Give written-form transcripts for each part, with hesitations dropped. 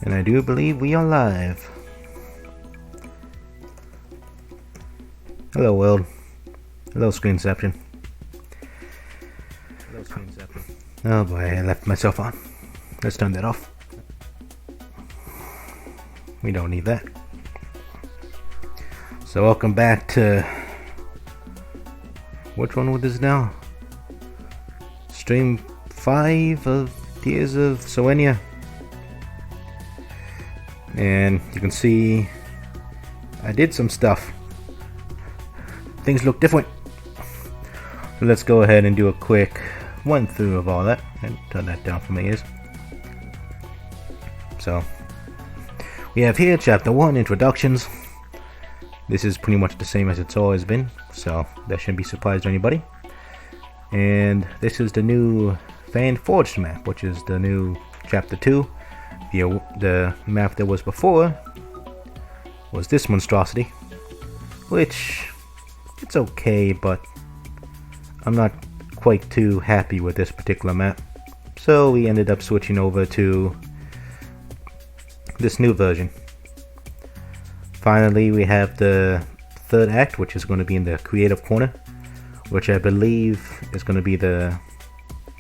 And I do believe we are live. Hello world. Hello screenception. Oh boy, I left myself on. Let's turn that off. We don't need that. So welcome back to... which one was this now? Stream 5 of Tears of Serenia. And you can see I did some stuff. Things look different. So let's go ahead and do a quick run through of all that. And turn that down for my ears. So we have here chapter 1, introductions. This is pretty much the same as it's always been, so that shouldn't be a surprise to anybody. And this is the new Fan Forged map, which is the new chapter 2. The map that was before was this monstrosity, which it's okay, but I'm not quite too happy with this particular map. So we ended up switching over to this new version. Finally, we have the third act, which is going to be in the creative corner, which I believe is going to be the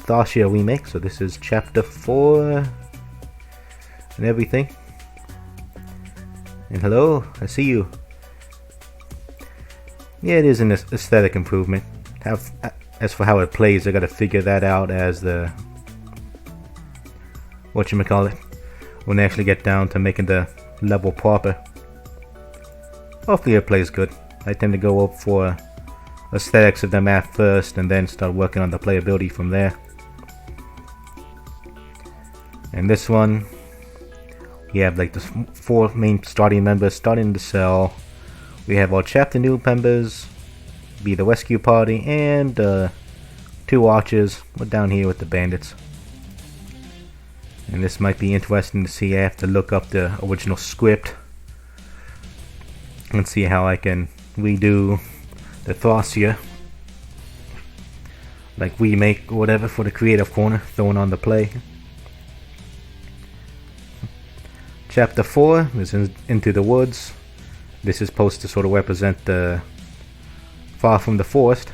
Tharsia remake. So this is chapter 4 and everything. And hello, I see you. Yeah, it is an aesthetic improvement. As for how it plays, I gotta figure that out as the whatchamacallit, when they actually get down to making the level proper. Hopefully it plays good. I tend to go up for aesthetics of the map first and then start working on the playability from there. And this one, we have like the 4 main starting members starting the cell. We have our chapter new members, be the rescue party, and 2 archers. We're down here with the bandits. And this might be interesting to see. I have to look up the original script and see how I can redo the Tharsia, like remake or whatever, for the creative corner, throwing on the play. Chapter 4 is Into the Woods. This is supposed to sort of represent the Far from the Forest.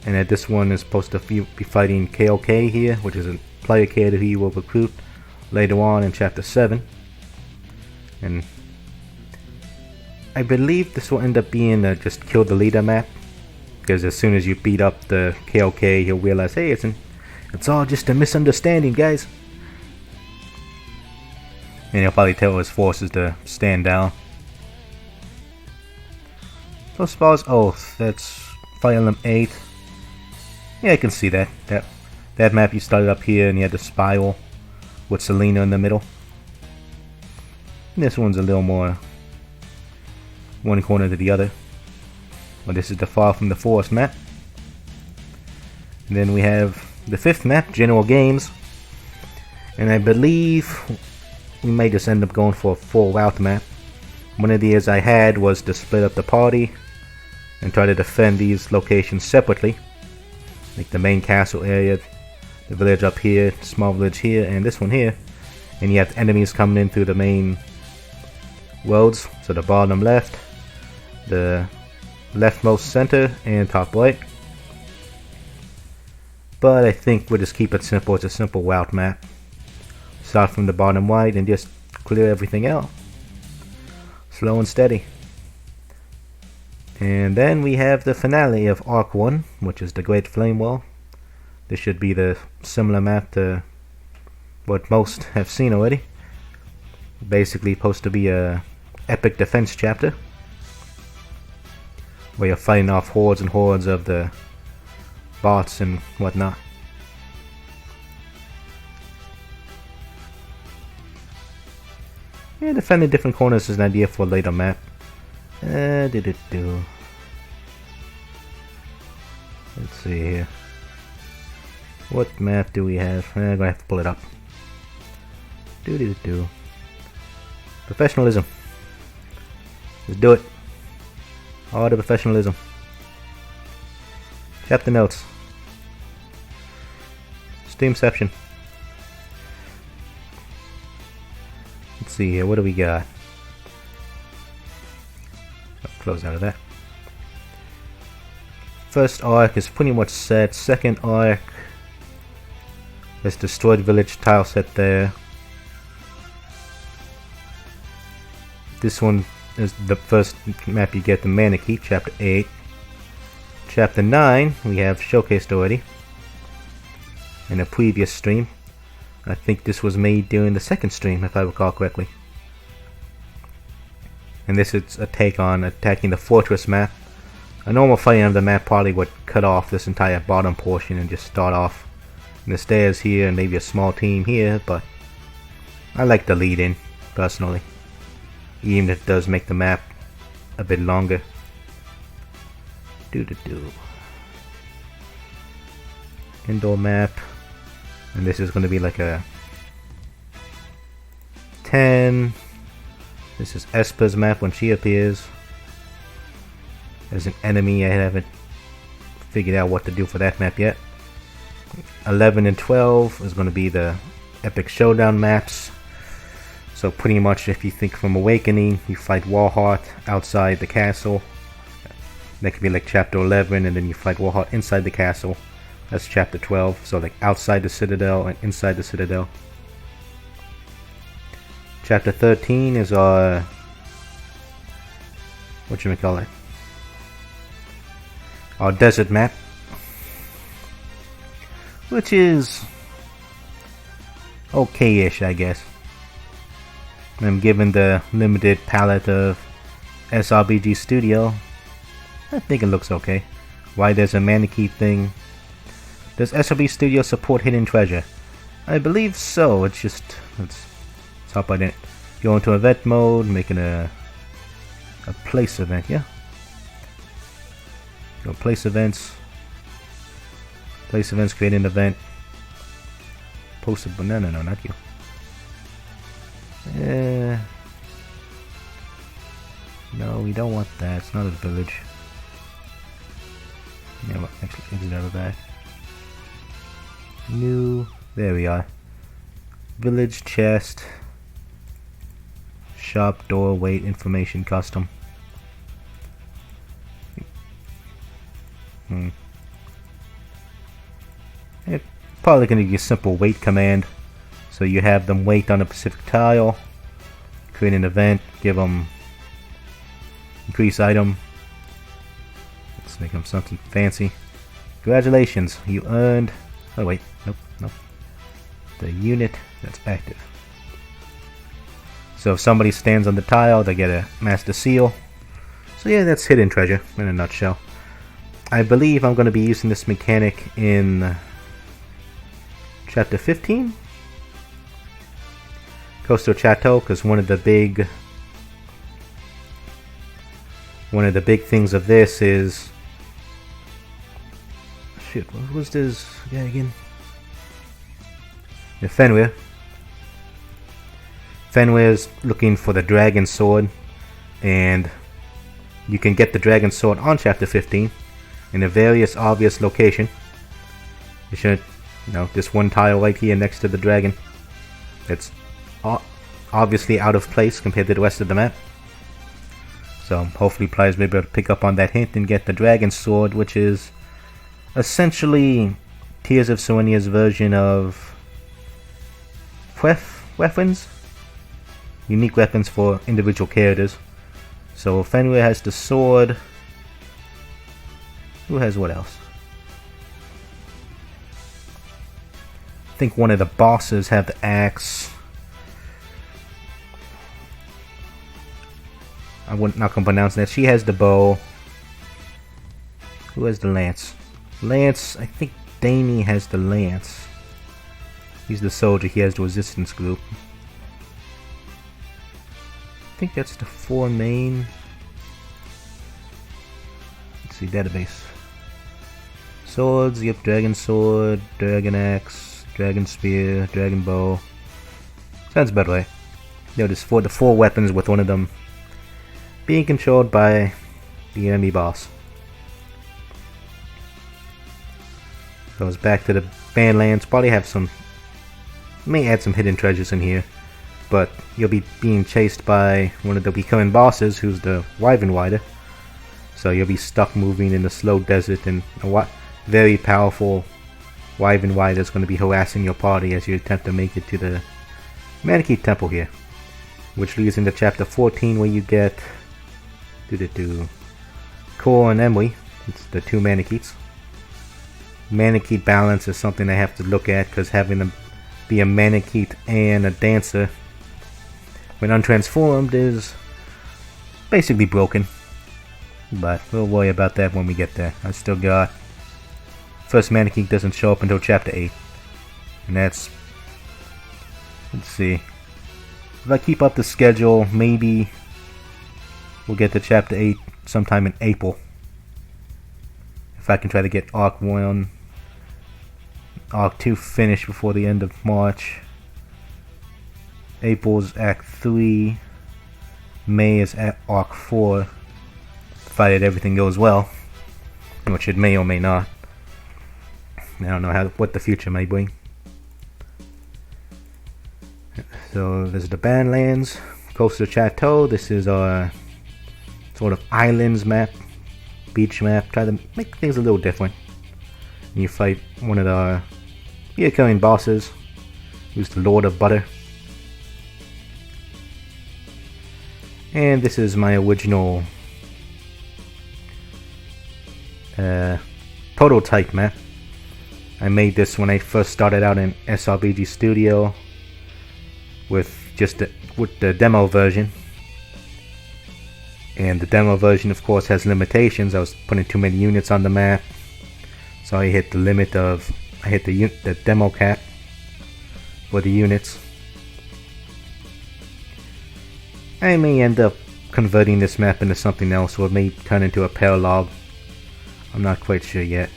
And that this one is supposed to be fighting KOK here, which is a player character who you will recruit later on in chapter 7. And I believe this will end up being a just kill the leader map, because as soon as you beat up the KOK, he'll realize, hey, it's all just a misunderstanding, guys. And he'll probably tell his forces to stand down. So as far as Oath, that's Fire Emblem 8. Yeah, I can see that. That map you started up here and you had the spiral with Selena in the middle. And this one's a little more one corner to the other. Well, this is the Far from the Forest map. And then we have the 5th map, General Games. And I believe we may just end up going for a full route map. One of the ideas I had was to split up the party and try to defend these locations separately. Like the main castle area, the village up here, small village here, and this one here. And you have enemies coming in through the main roads. So the bottom left, the leftmost center, and top right. But I think we'll just keep it simple. It's a simple route map. Start from the bottom right and just clear everything out. Slow and steady. And then we have the finale of Arc 1, which is the Great Flame Wall. This should be the similar map to what most have seen already. Basically supposed to be a epic defense chapter, where you're fighting off hordes and hordes of the bots and whatnot. Yeah, defending different corners is an idea for a later map. Let's see here. What map do we have? I'm gonna have to pull it up. Professionalism. Let's do it. All the professionalism. Chapter notes. Steamception. see here. What do we got? Close out of that. First arc is pretty much set. Second arc, there's destroyed village tile set there. This one is the first map you get, the Manaki, Chapter 8. Chapter 9 we have showcased already in a previous stream. I think this was made during the second stream, if I recall correctly. And this is a take on attacking the fortress map. A normal Fire Emblem map probably would cut off this entire bottom portion and just start off in the stairs here and maybe a small team here, but I like the lead in, personally. Even if it does make the map a bit longer. Indoor map. And this is going to be like a 10. This is Esper's map when she appears. There's an enemy. I haven't figured out what to do for that map yet. 11 and 12 is going to be the Epic Showdown maps. So pretty much if you think from Awakening, you fight Warheart outside the castle. That could be like Chapter 11, and then you fight Warheart inside the castle. That's Chapter 12. So like outside the Citadel and inside the Citadel. Chapter 13 is our... whatchamacallit? Our desert map. Which is... okay-ish, I guess. And given the limited palette of SRPG Studio, I think it looks okay. Why there's a Manaki thing. Does SRPG Studio support hidden treasure? I believe so. It's just... let's hop on it. Go into event mode, making a place event, yeah? Go place events. Place events, create an event. Post a... no, not you. No, we don't want that. It's not a village. Yeah, well, actually, exit out of that. New. There we are. Village chest. Shop door weight information custom. It's probably going to be a simple wait command. So you have them wait on a specific tile, create an event, give them increase item. Let's make them something fancy. Congratulations, you earned... oh wait, nope. The unit that's active. So if somebody stands on the tile, they get a master seal. So yeah, that's hidden treasure in a nutshell. I believe I'm going to be using this mechanic in Chapter 15. Coastal Chateau, because one of the big things of this is... shit, what was this guy again? Yeah, Fenrir. Fenrir's looking for the dragon sword, and you can get the dragon sword on Chapter 15 in a various obvious location. You should, this one tile right here next to the dragon. It's obviously out of place compared to the rest of the map. So hopefully players may be able to pick up on that hint and get the dragon sword, which is essentially Tears of Serenia's version of weapons. Unique weapons for individual characters. So Fenrir has the sword. Who has what else? I think one of the bosses have the axe. I'm not gonna pronounce that. She has the bow. Who has the lance? Lance, I think Danny has the lance. He's the soldier. He has the resistance group. I think that's the 4 main. Let's see, database. Swords, yep, dragon sword, dragon axe, dragon spear, dragon bow. Sounds about right. Notice for the 4 weapons with one of them being controlled by the enemy boss. Goes back to the Bandlands. Probably have some... may add some hidden treasures in here. but you'll be being chased by one of the becoming bosses, who's the Wyvern Rider. So you'll be stuck moving in the slow desert, and a very powerful Wyvern Rider is going to be harassing your party as you attempt to make it to the Manakee Temple here, which leads into chapter 14, where you get Core and Emily. It's the two Manakeets. Manakee balance is something I have to look at, because having them be a Manakeet and a dancer when untransformed is basically broken. But we'll worry about that when we get there. I still got... First Manakeet doesn't show up until chapter 8. And that's... Let's see. If I keep up the schedule, maybe we'll get to chapter 8 sometime in April. If I can try to get Arc 1, Arc 2 finished before the end of March. April's Act 3. May is at Arc 4. Provided everything goes well, which it may or may not. I don't know what the future may bring. So there's the Badlands, Coastal Chateau. This is our sort of islands map, beach map. Try to make things a little different. And you fight one of the recurring bosses, who's the Lord of Butter. And this is my original prototype map. I made this when I first started out in SRPG Studio with the demo version. And the demo version, of course, has limitations. I was putting too many units on the map, so I hit the demo cap for the units. I may end up converting this map into something else, or it may turn into a paralog. I'm not quite sure yet.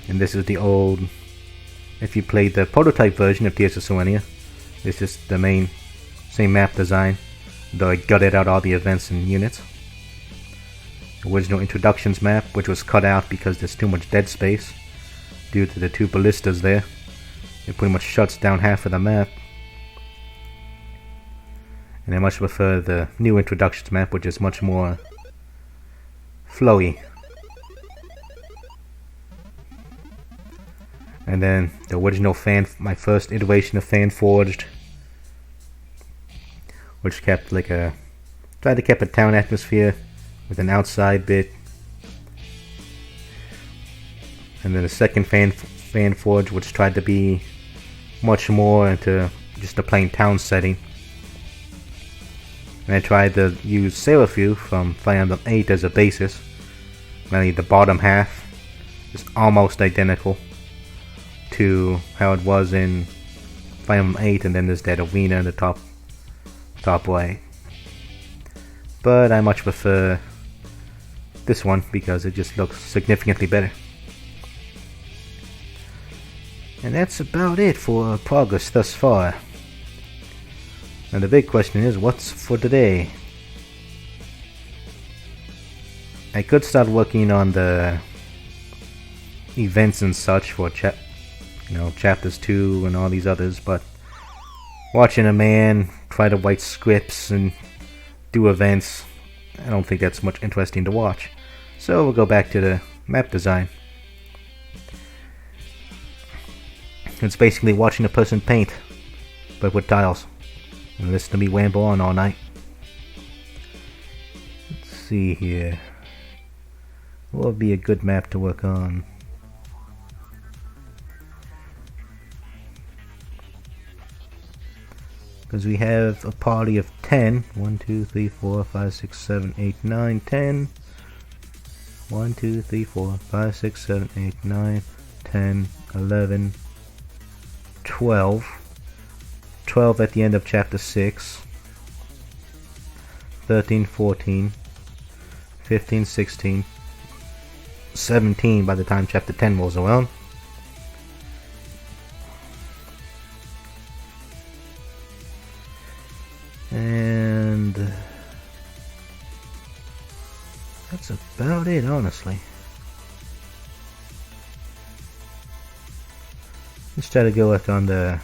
And this is the old... If you played the prototype version of Tears of Serenia, this is the same map design, though I gutted out all the events and units. The original introductions map, which was cut out because there's too much dead space due to the two ballistas there. It pretty much shuts down half of the map. And I much prefer the new introductions map, which is much more flowy. And then the original my first iteration of Fanforged, which kept tried to keep a town atmosphere with an outside bit. And then the second Fanforged, which tried to be much more into just a plain town setting. And I tried to use Seraphim from Fire Emblem 8 as a basis. Mainly the bottom half is almost identical to how it was in Fire Emblem 8, and then there's that arena in the top right. But I much prefer this one because it just looks significantly better. And that's about it for progress thus far. Now the big question is, what's for today? I could start working on the events and such for chapters 2 and all these others, but watching a man try to write scripts and do events, I don't think that's much interesting to watch. So we'll go back to the map design. It's basically watching a person paint, but with tiles, and listen to me ramble on all night. Let's see here. What would be a good map to work on? Because we have a party of 10. 1, 2, 3, 4, 5, 6, 7, 8, 9, 10. 1, 2, 3, 4, 5, 6, 7, 8, 9, 10, 11, 12. 12 at the end of chapter 6. 13, 14, 15, 16, 17 by the time chapter 10 rolls around. And that's about it, honestly. Let's try to go on the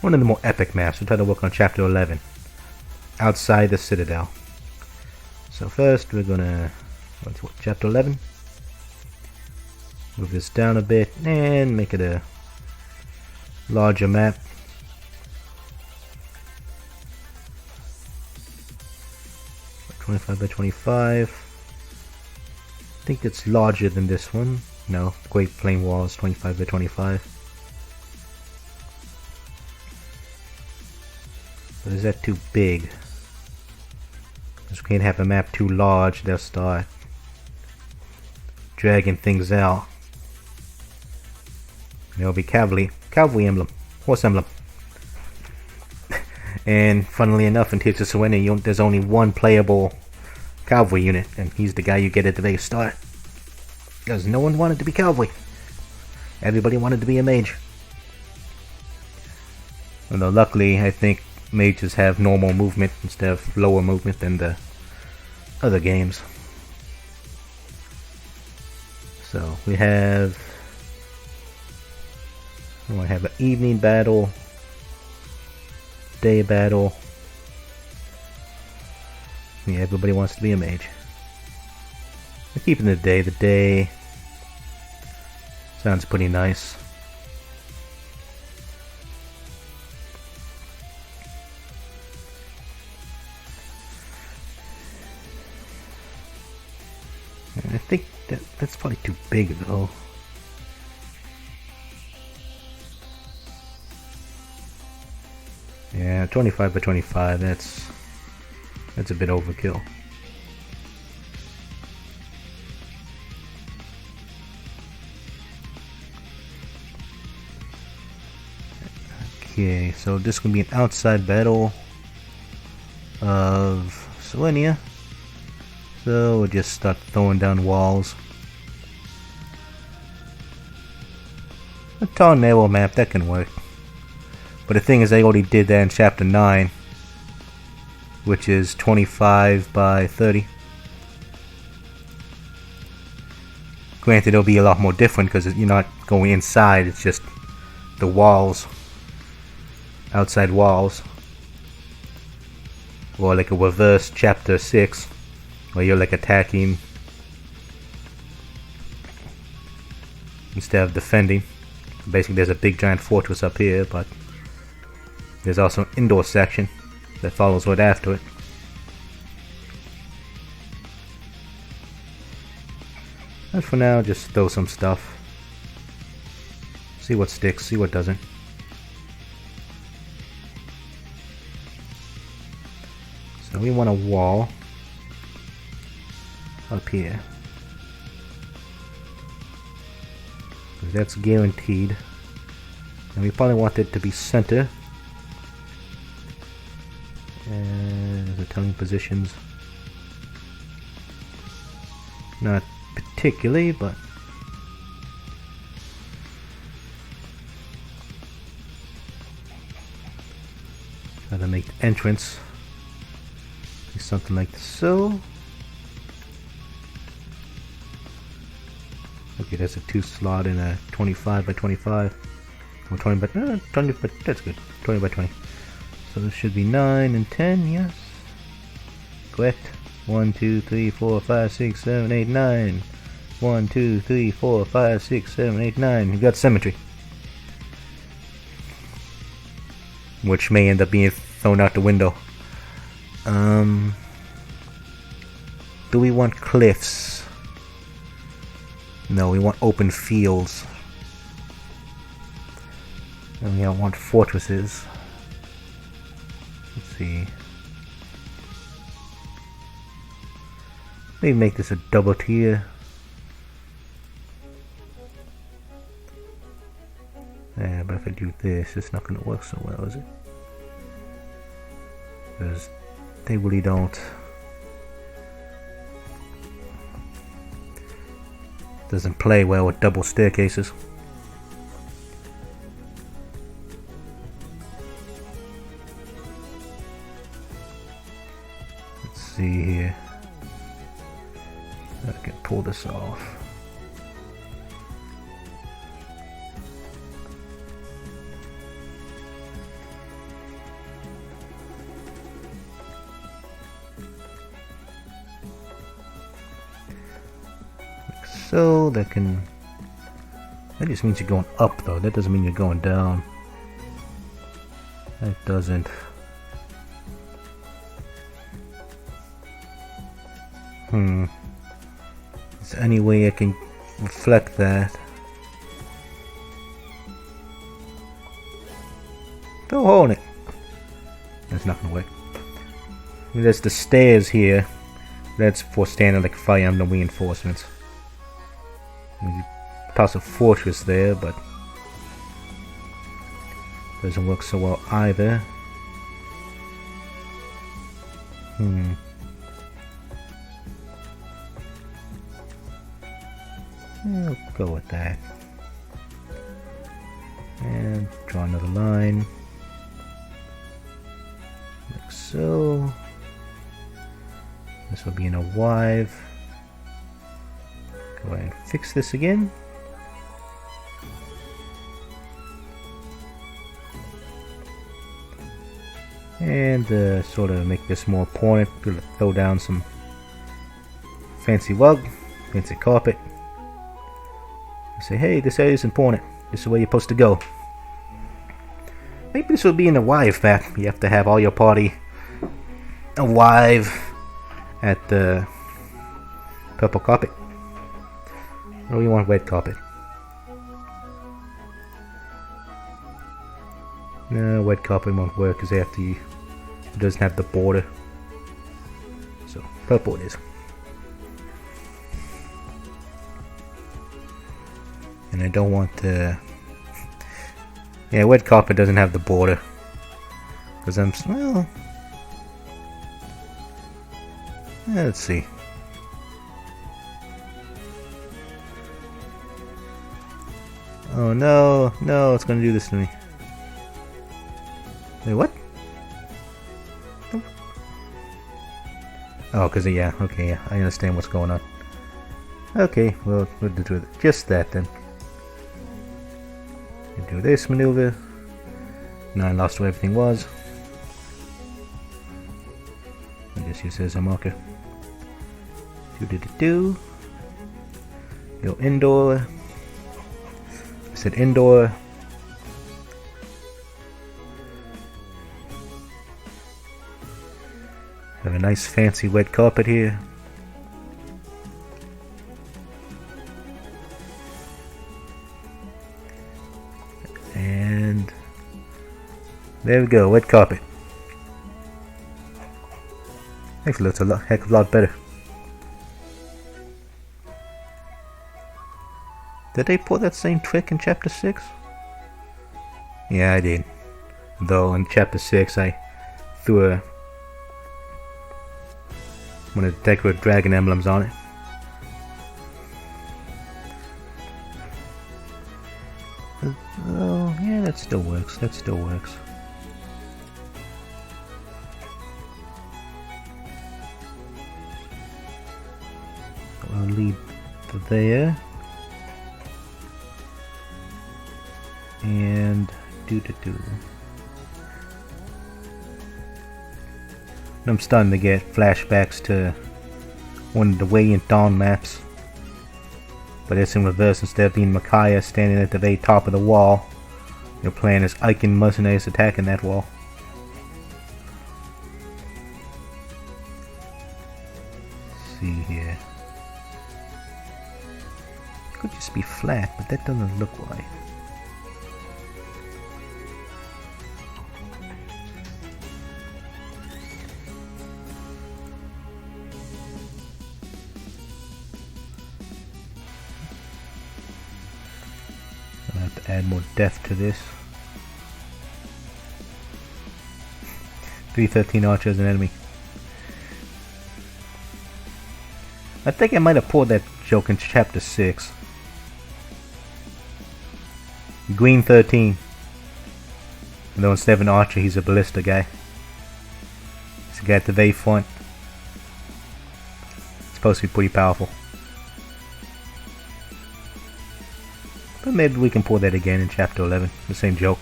one of the more epic maps. We'll try to work on Chapter 11, outside the Citadel. So first we're gonna, Chapter 11? Move this down a bit and make it a larger map. About 25 by 25. I think it's larger than this one. No, Great Plain Walls, 25 by 25. But is that too big? Because we can't have a map too large, they'll start dragging things out. There'll be cavalry emblem, horse emblem. And funnily enough, in Tears of Serenia, there's only one playable cavalry unit, and he's the guy you get at the very start. Because no one wanted to be cavalry. Everybody wanted to be a mage. Although luckily, I think mages have normal movement instead of lower movement than the other games. So we have an evening battle, day battle. Yeah, everybody wants to be a mage. We're keeping the day. The day sounds pretty nice. And I think that's probably too big though. Yeah, 25 by 25, that's a bit overkill. Okay, so this is going to be an outside battle of Serenia. So we'll just start throwing down walls. A tall narrow map, that can work. But the thing is, I already did that in Chapter 9, which is 25 by 30. Granted, it'll be a lot more different because you're not going inside, it's just the walls, outside walls. Or like a reverse Chapter 6, where you're like attacking instead of defending. Basically, there's a big giant fortress up here, but there's also an indoor section that follows right after it. And for now, just throw some stuff. See what sticks, see what doesn't. So we want a wall up here. That's guaranteed. And we probably want it to be center. And the telling positions, not particularly, but try to make the entrance be something like so. Okay, that's a 2 slot in a 25 by 25, or 20 by 20, but that's good. 20 by 20. So this should be 9 and 10, yes. Correct. 1, 2, 3, 4, 5, 6, 7, 8, 9. 1, 2, 3, 4, 5, 6, 7, 8, 9. You got symmetry. Which may end up being thrown out the window. Do we want cliffs? No, we want open fields. And we don't want fortresses. Let's see. Maybe make this a double tier. Yeah, but if I do this, it's not going to work so well, is it? Because they really don't. Doesn't play well with double staircases. Let's see here. I can pull this off. so. That just means you're going up though. That doesn't mean you're going down. That doesn't. Is there any way I can reflect that? Don't hold it. That's not gonna work. There's the stairs here. That's for standard like Fire Emblem reinforcements. You toss a fortress there, but doesn't work so well either. I'll go with that. And draw another line. Like so. This will be in a wave. Go ahead and fix this again. And sort of make this more important. Gonna throw down some fancy rug, fancy carpet. Say, hey, this area is important. This is where you're supposed to go. Maybe this will be in the wive pack. You have to have all your party arrive at the purple carpet. Or you want red carpet? No, red carpet won't work because after it doesn't have the border. So purple it is. And I don't want the... Yeah, red carpet doesn't have the border. Because I'm... Well... Let's see. Oh no, no, it's gonna do this to me. Wait, what? Oh, because yeah, okay, yeah, I understand what's going on. Okay, well, we'll do just that then. Do this maneuver. Now I lost where everything was. I just use this as a marker. Do. Go indoor. I said indoor. Have a nice fancy wet carpet here. And there we go, wet carpet. Actually looks a heck of a lot better. Did they pull that same trick in Chapter 6? Yeah, I did. Though in Chapter 6 I threw one of the decorative dragon emblems on it. Oh, yeah, that still works. That still works. So I'll leave there. And I'm starting to get flashbacks to one of the Way and Dawn maps. But it's in reverse. Instead of being Micaiah standing at the very top of the wall, your plan is Ike and mercenaries attacking that wall. Let's see here. It could just be flat, but that doesn't look right. Add more depth to this. 313 archer as an enemy. I think I might have pulled that joke in Chapter 6. Green 13. Though instead of an archer, he's a ballista guy. He's the guy at the very front. It's supposed to be pretty powerful. But maybe we can pull that again in Chapter 11. The same joke.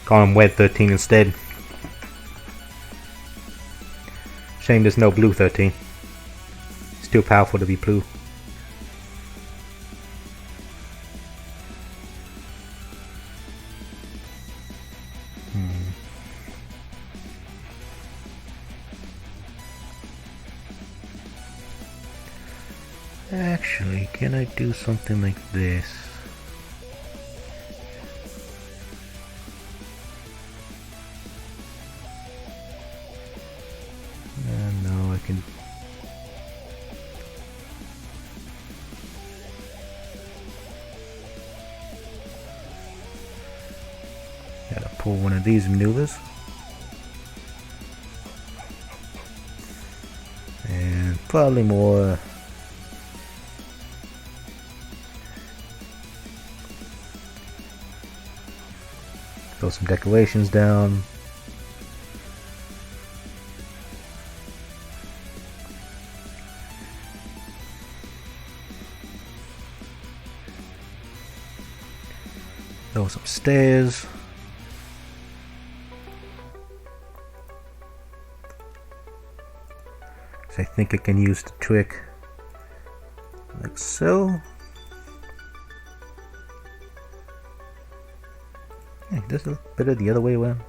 Call him Red 13 instead. Shame there's no Blue 13. It's too powerful to be blue. Actually, can I do something like this? No, I can... Gotta pull one of these maneuvers. And probably more... Throw some decorations down. Throw some stairs. I think I can use the trick like so. Hey, does it look better the other way around?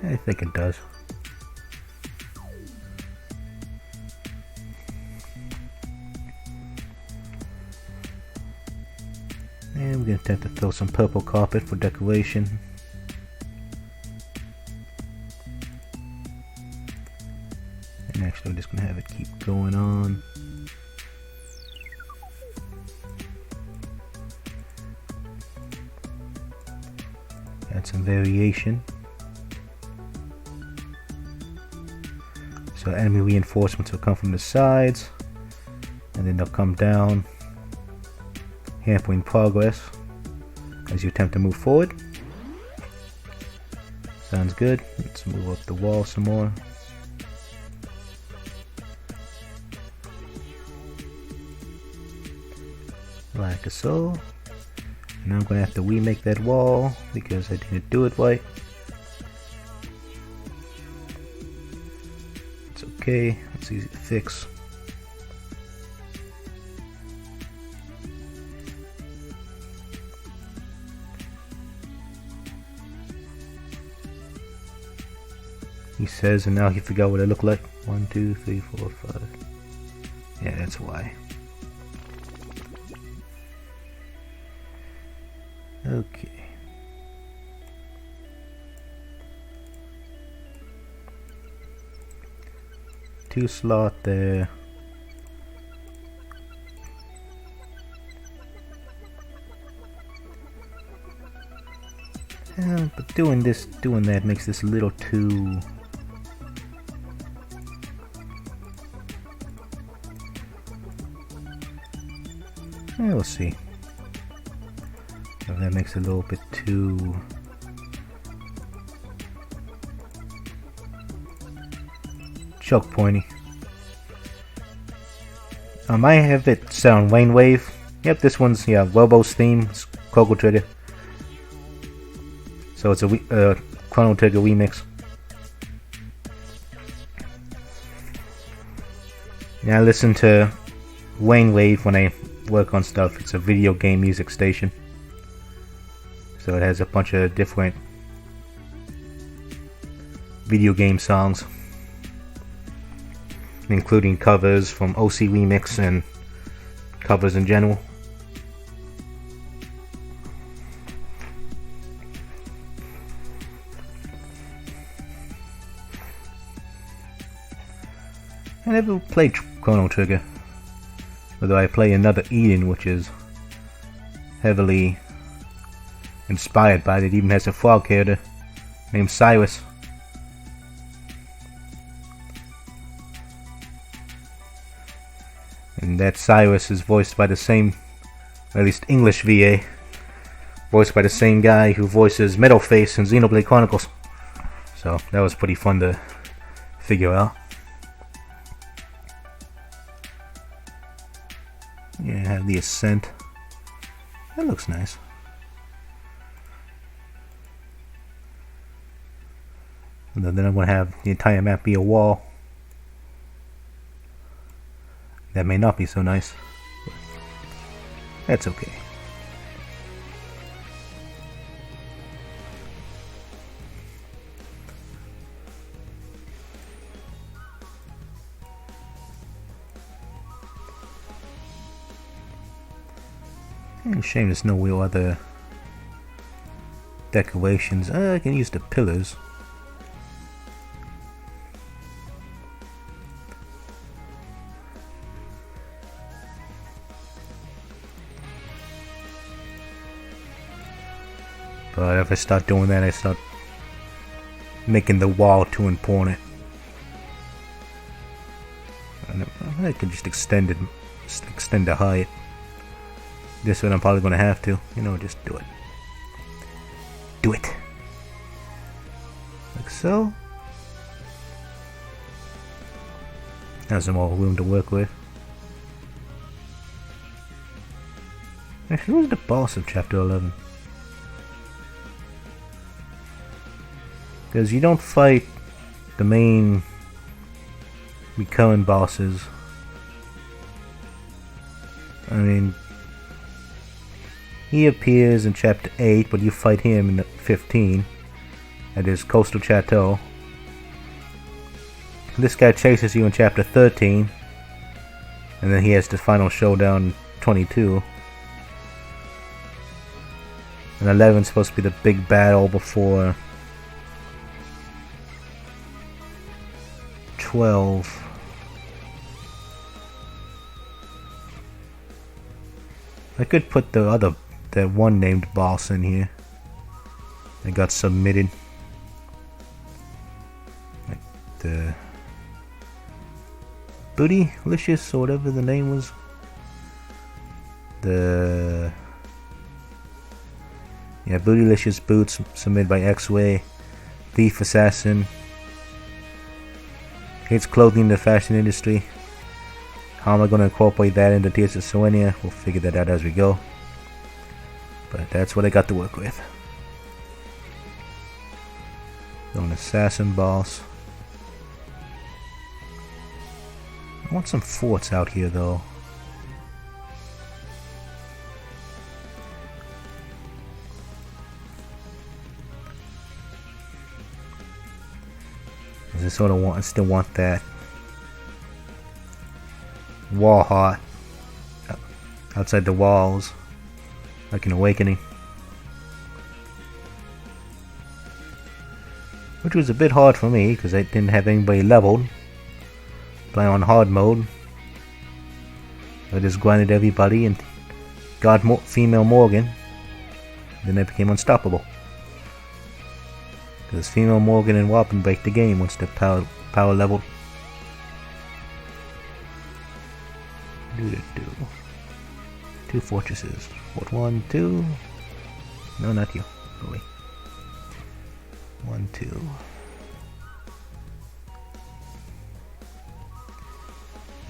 I think it does. And we're going to have to throw some purple carpet for decoration. And actually, we're just going to have it keep going on. Add some variation. So enemy reinforcements will come from the sides, and then they'll come down, hampering progress as you attempt to move forward. Sounds good. Let's move up the wall some more. Like so. Now I'm going to have to remake that wall because I didn't do it right. It's okay, it's easy to fix. He says, and now he forgot what I look like. 1, 2, 3, 4, 5. Yeah, that's why. Okay. Two slot there. Yeah, but doing that makes this a little too... Yeah, we'll see. That makes it a little bit too choke pointy. I have it set on Rain Wave. Yep, this one's Robo's theme. It's Chrono Trigger. So it's a Chrono Trigger remix. Now I listen to Rain Wave when I work on stuff. It's a video game music station. So it has a bunch of different video game songs, including covers from OC Remix and covers in general. I never played Chrono Trigger, although I play another Eden, which is heavily inspired by it. It even has a frog character named Cyrus. And that Cyrus is voiced by the same, or at least English VA, voiced by the same guy who voices Metalface in Xenoblade Chronicles. So that was pretty fun to figure out. Yeah, I have the Ascent. That looks nice. And then I'm going to have the entire map be a wall. That may not be so nice, but that's okay. Shame there's no real other decorations. I can use the pillars. But if I start doing that, I start making the wall too important. I can just extend the height. This one I'm probably gonna have to. You know, just do it. Do it. Like so. Has some more room to work with. Actually, who's the boss of Chapter 11? Because you don't fight the main recurring bosses. I mean, he appears in Chapter 8, but you fight him in 15 at his coastal chateau. This guy chases you in Chapter 13, and then he has the final showdown in 22. And 11's supposed to be the big battle before 12. I could put that one named boss in here. I got submitted. Like the Bootylicious or whatever the name was. Bootylicious Boots submitted by X-Way. Thief Assassin. Hates clothing in the fashion industry. How am I going to incorporate that into Tears of Serenia? We'll figure that out as we go. But that's what I got to work with. An assassin boss. I want some forts out here though. I still want that wall heart outside the walls, like an awakening, which was a bit hard for me because I didn't have anybody leveled. Playing on hard mode, I just grinded everybody and got female Morgan. Then I became unstoppable. Because female Morgan and Whoppin break the game once they're power leveled. Two fortresses. Fort 1, 2. No, not you. Oh, wait. 1, 2.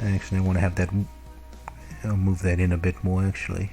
Actually, I want to have that. I'll move that in a bit more, actually.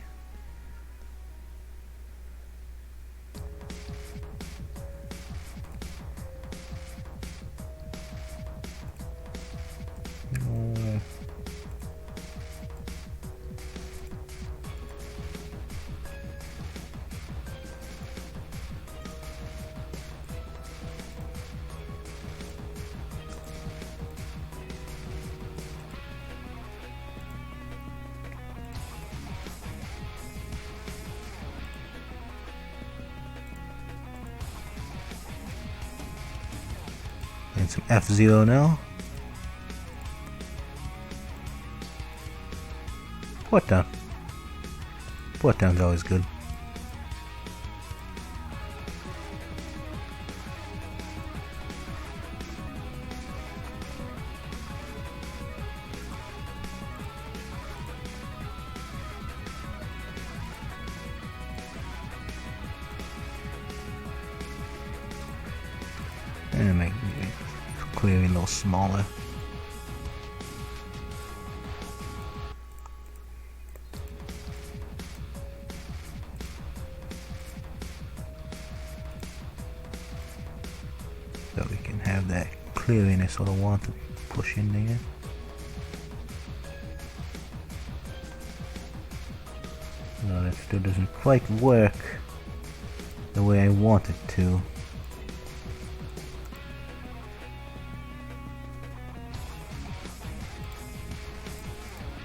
And some F0 now. Port down. Port down's always good. And make clearing a little smaller. So we can have that clearing I sort of want to push in there. No, that still doesn't quite work the way I want it to.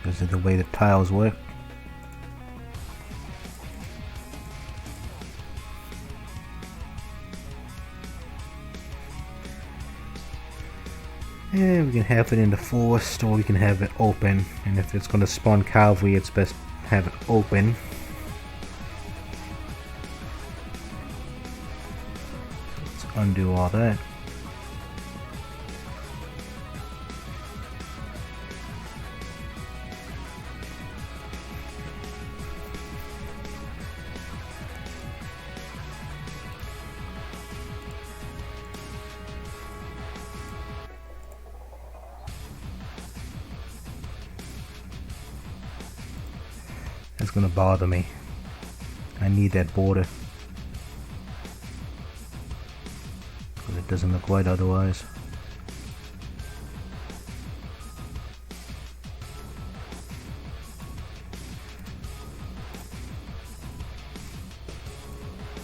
Because of the way the tiles work. And we can have it in the forest, or we can have it open. And if it's gonna spawn cavalry, it's best have it open. Let's undo all that. It's gonna bother me. I need that border. But it doesn't look right otherwise.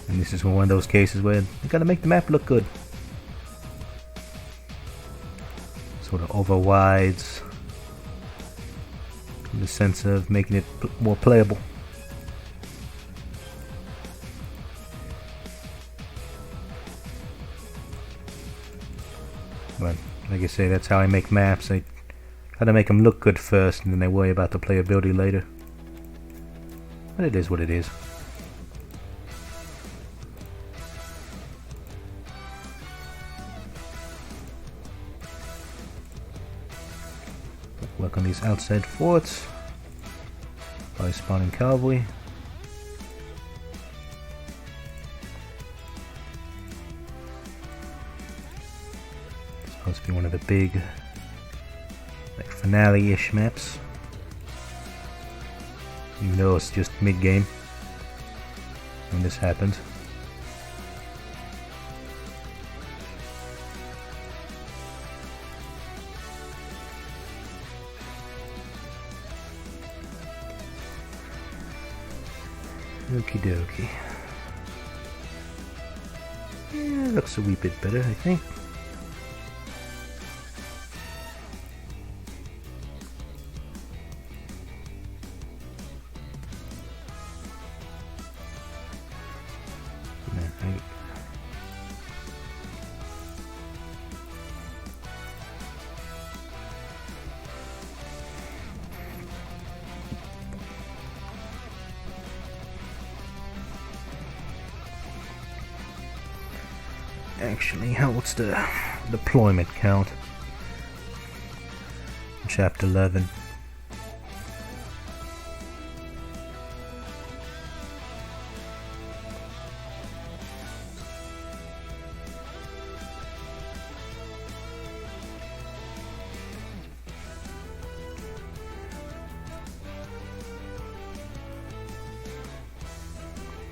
And this is one of those cases where you gotta make the map look good. Sort of over wides. In the sense of making it more playable. But like I say, that's how I make maps. I gotta make them look good first, and then I worry about the playability later. But it is what it is. Work on these outside forts by spawning cavalry. It's supposed to be one of the big, like, finale-ish maps. Even though it's just mid-game when this happens. Okie dokie. Yeah, looks a wee bit better, I think. Actually, what's the deployment count? Chapter 11.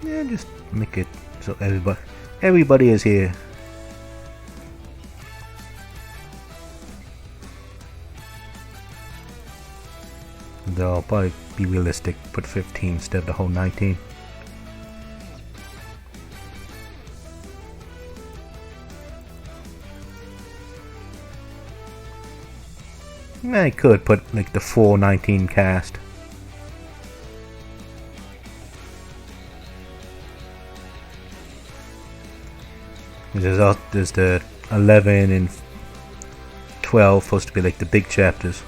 Yeah, just make it so everybody is here. Though I'll probably be realistic, put 15 instead of the whole 19. I could put like the full 19 cast. There's the 11 and 12 supposed to be like the big chapters.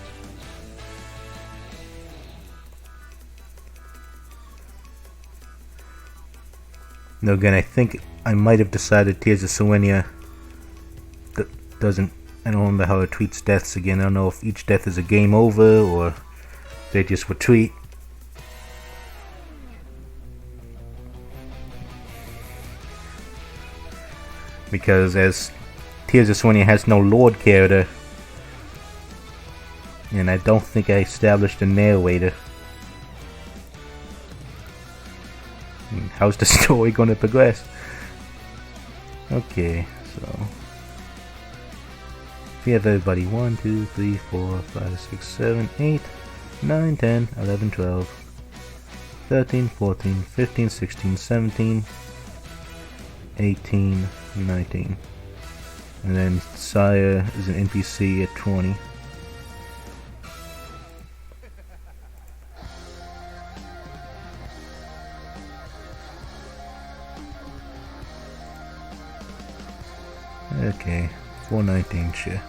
Now again, I think I might have decided Tears of Serenia doesn't. I don't remember how it treats deaths again. I don't know if each death is a game over or they just retreat. Because as Tears of Serenia has no Lord character, and I don't think I established a narrator. How's the story going to progress? Okay, so we have everybody 1, 2, 3, 4, 5, 6, 7, 8, 9, 10, 11, 12, 13, 14, 15, 16, 17, 18, 19. And then Sire is an NPC at 20. Okay, 419, sure.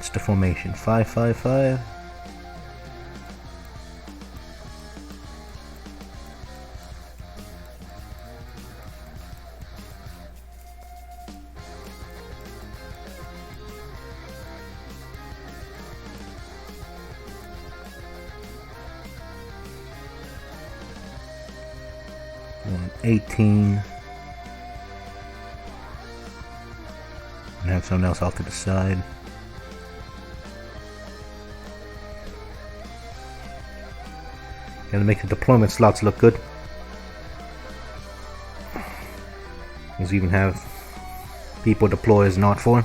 What's the formation? 5-5-5? And 18. And have something else off to the side. Gotta make the deployment slots look good. Because even have people deploy as not for.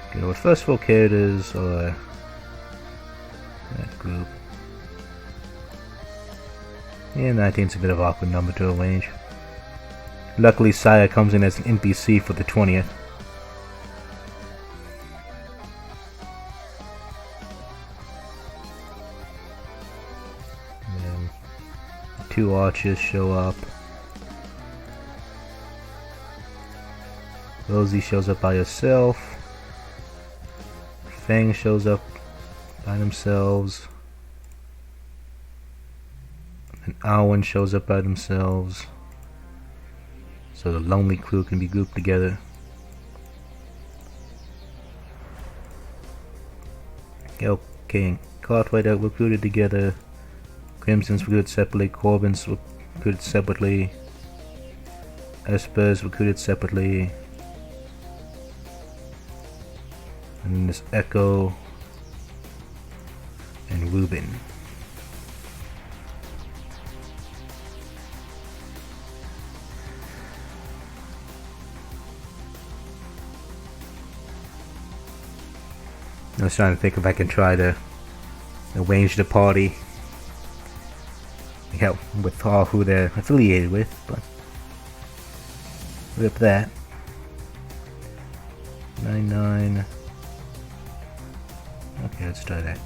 Okay, our first 4 characters are that group. Yeah, 19's a bit of an awkward number to arrange. Luckily, Saya comes in as an NPC for the 20th. And then 2 archers show up. Rosie shows up by herself. Fang shows up by themselves. And Owen shows up by themselves. So the lonely crew can be grouped together. Okay, and Cartwright are recruited together. Crimson's recruited separately. Corbin's recruited separately. Esper's recruited separately. And then there's Echo and Ruben. I was trying to think if I can try to arrange the party, yeah, with all who they're affiliated with, but rip that. 9-9. Okay, let's try that.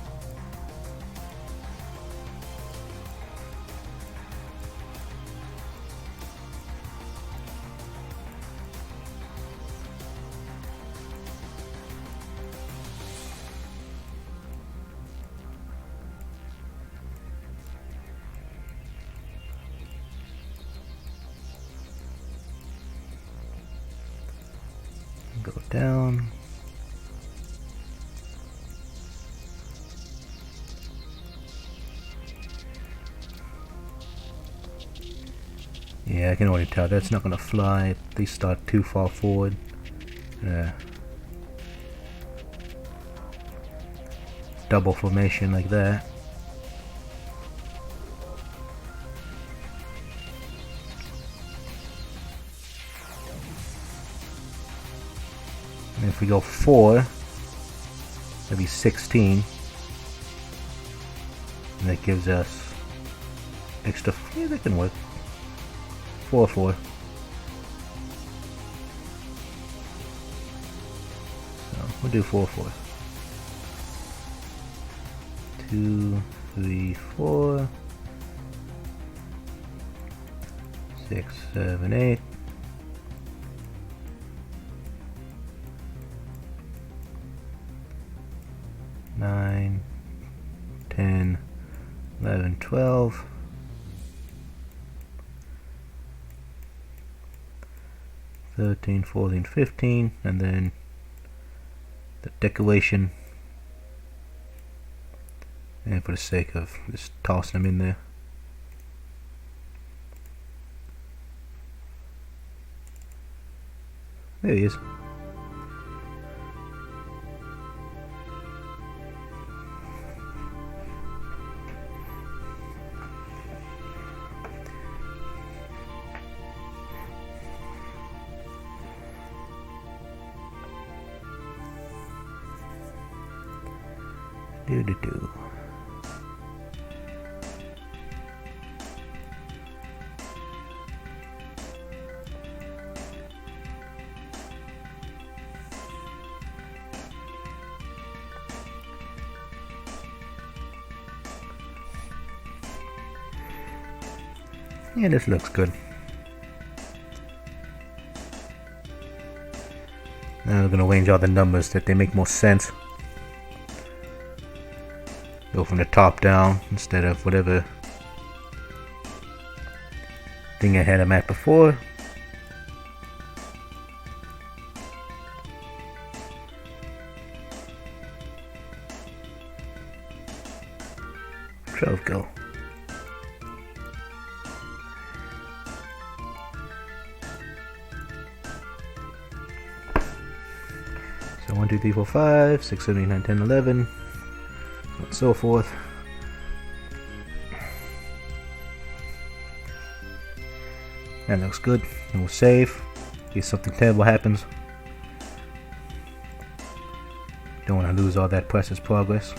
Go down. Yeah, I can already tell that's not gonna fly if they start too far forward. Double formation like that. And if we go 4, that'd be 16. And that gives us extra. Yeah, that can work. 4-4. So we'll do 4-4. 2, 3, 4, 6, 7, 8. 9, 10, 11, 12. 13, 14, 15, and then the decoration, and for the sake of just tossing them in there. There he is. Do. Yeah, this looks good. Now we're gonna arrange all the numbers that they make more sense. Go from the top down instead of whatever thing I had them at before. Go. So 1, 2, 3, 4, 5, 6, 7, 8, 9, 10, 11, and so forth. That looks good. And we'll save in case something terrible happens. Don't want to lose all that precious progress.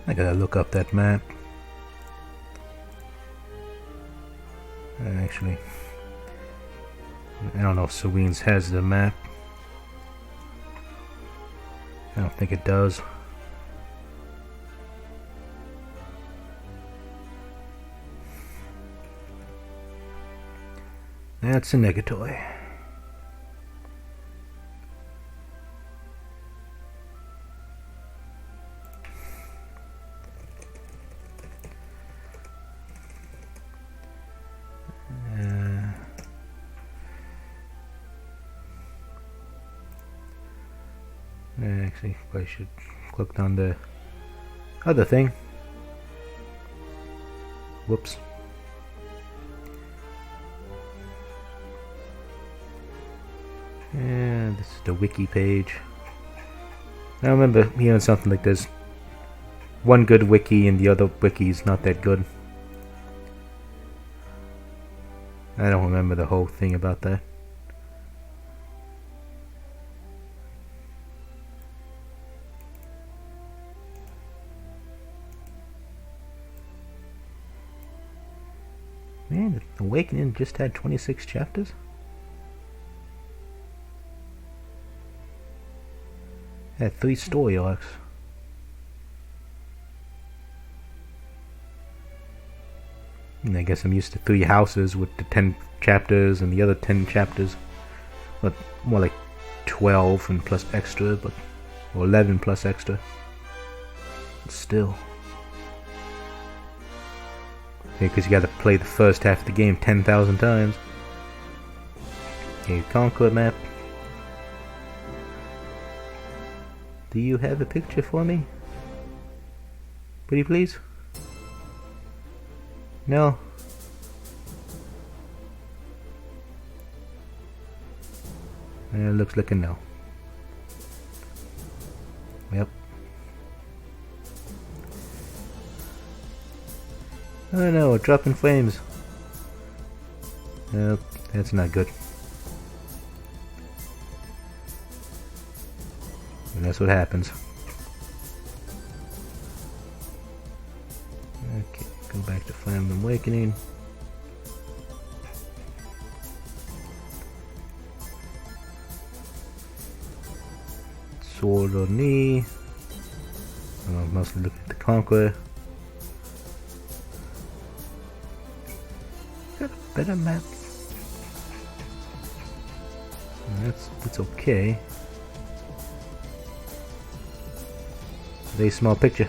I gotta look up that map. Actually, I don't know if Serenes has the map. I don't think it does. That's a negatory. Actually, I should click on the other thing. Whoops. And this is the wiki page. I remember hearing something like this. One good wiki and the other wiki is not that good. I don't remember the whole thing about that. Man, Awakening just had 26 chapters? It had 3 story arcs. And I guess I'm used to 3 houses with the 10 chapters and the other 10 chapters. But more like 12 and plus extra, but or 11 plus extra. But still. Because you gotta play the first half of the game 10,000 times. Okay, Conquer map. Do you have a picture for me? Pretty please? No? It looks like a no. Yep. Oh no, a drop in flames. Nope, that's not good. And that's what happens. Okay, go back to Fire Emblem Awakening. Sword or knee. I'm mostly looking at the Conqueror. Got a better map. That's okay. Very small picture.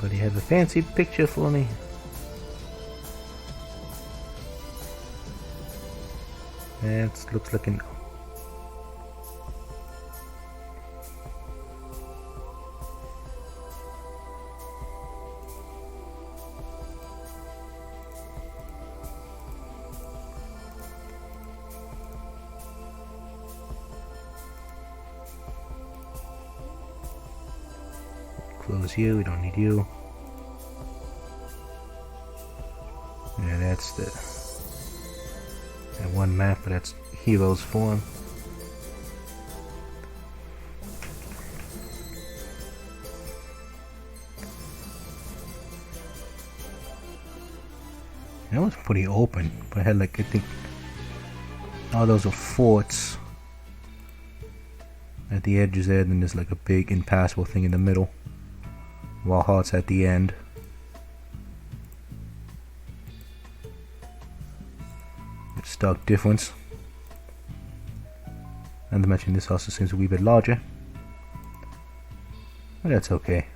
But he has a fancy picture for me. That looks like an... Close you, we don't need you. Yeah, that's the... that one map, but that's Heroes form. That was pretty open, but I had like, I think all those are forts at the edges there, then there's like a big impassable thing in the middle. Wall hearts at the end. Stark difference. And to mention, this also seems a wee bit larger, but that's okay.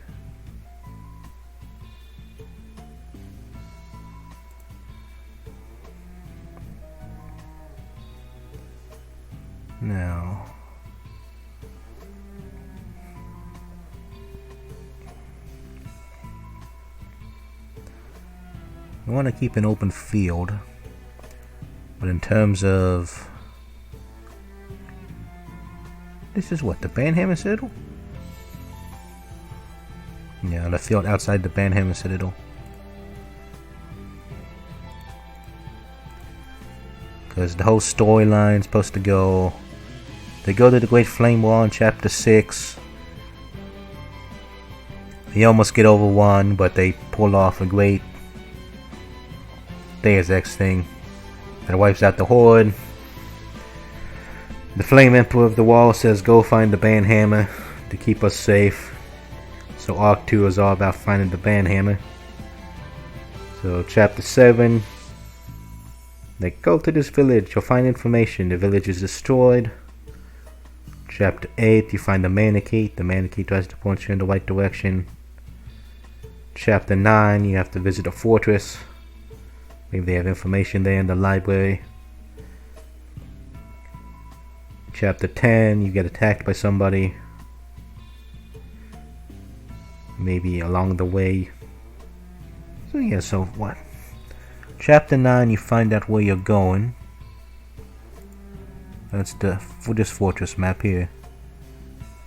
Now, we want to keep an open field, but in terms of... this is what, the Banhammer Citadel? Yeah, the field outside the Banhammer Citadel. Because the whole storyline's supposed to go... they go to the Great Flame War in Chapter 6. They almost get over 1, but they pull off a great Deus Ex thing that wipes out the Horde. The Flame Emperor of the Wall says go find the Banhammer to keep us safe. So Arc 2 is all about finding the Banhammer. So Chapter 7, they go to this village, you'll find information, the village is destroyed. Chapter 8, you find the Manakee tries to point you in the right direction. Chapter 9, you have to visit a fortress. Maybe they have information there in the library. Chapter 10, you get attacked by somebody. Maybe along the way. So yeah, so what? Chapter 9, you find out where you're going. That's for this fortress map here.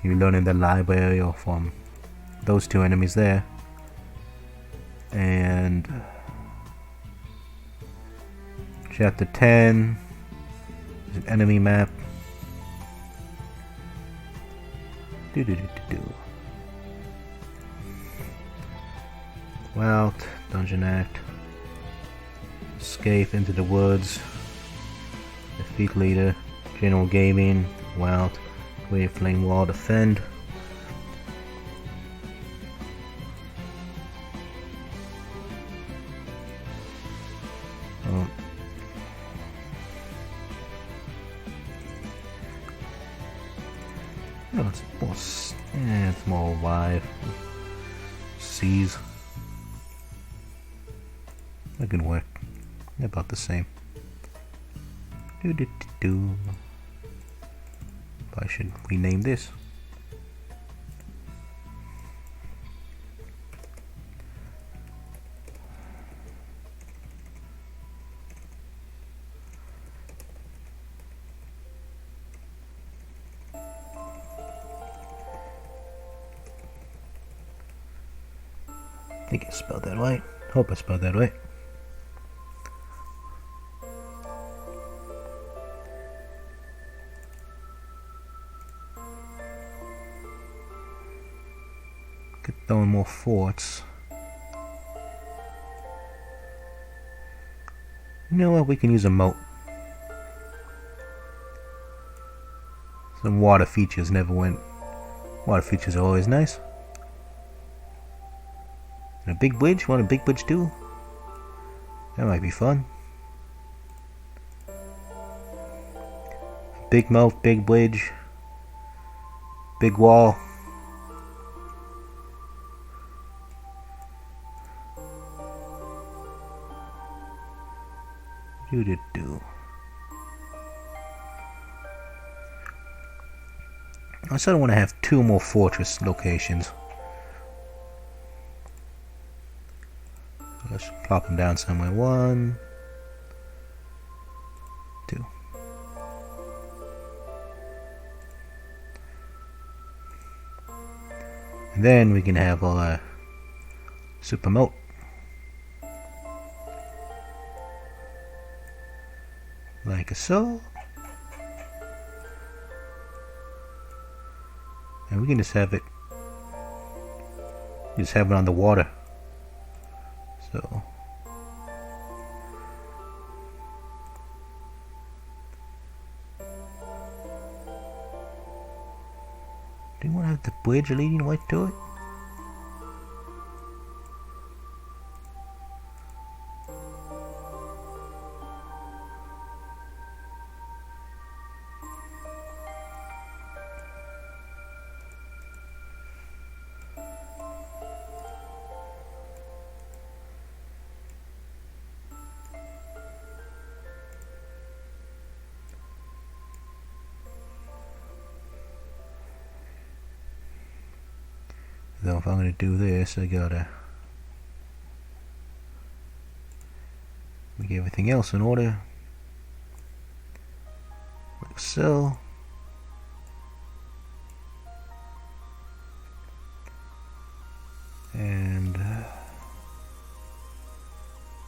You learn in the library or from those two enemies there. And Chapter 10 is an enemy map. Wild, Dungeon Act. Escape into the woods. Defeat leader. General Gaming. Wild. Great Flame Wall. Defend. No, it's more live. Seas. That could work. About the same. I should rename this. I think I spelled that right. Hope I spelled that right. Get throwing more forts. You know what? We can use a moat. Some water features never went. Water features are always nice. And a big bridge? Want a big bridge too? That might be fun. Big moat, big bridge, big wall. Do. I sort of want to have 2 more fortress locations. Let's plop them down somewhere. 1, 2. And then we can have all our super moat. Like so. And we can just have it on the water. So do you want to have the bridge leading right to it? So if I'm going to do this, I gotta make everything else in order, like so. And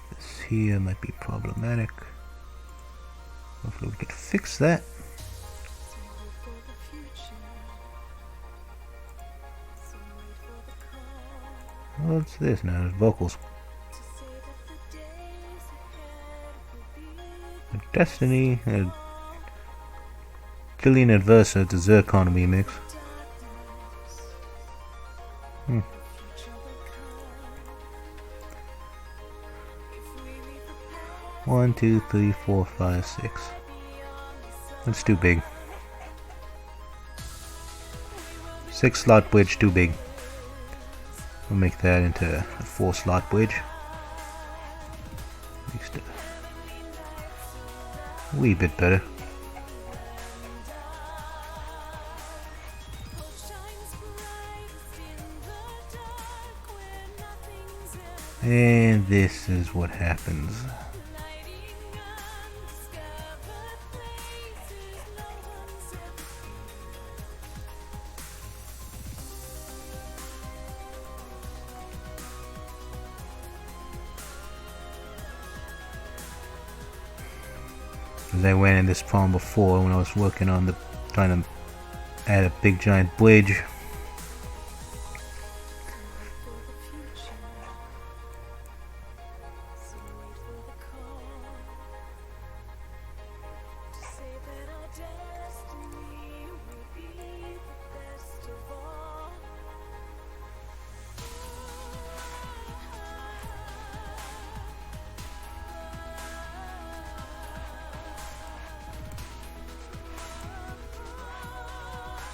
this here might be problematic. Hopefully we can fix that. What's this now? There's vocals. Destiny, Killian Adversa, it's a Zircon remix. 1, 2, 3, 4, 5, 6. That's too big. 6 slot bridge, too big. We'll make that into a 4 slot bridge. Makes it a wee bit better. And this is what happens. As I went in this problem before when I was working on trying to add a big giant bridge.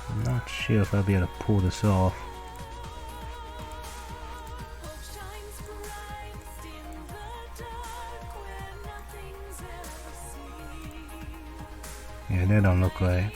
I'm not sure if I'll be able to pull this off. Yeah, that don't look right.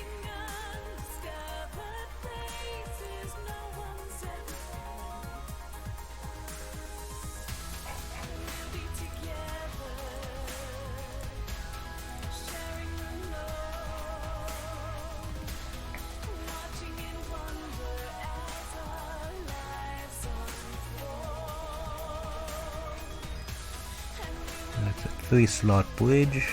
That's a 3 slot bridge.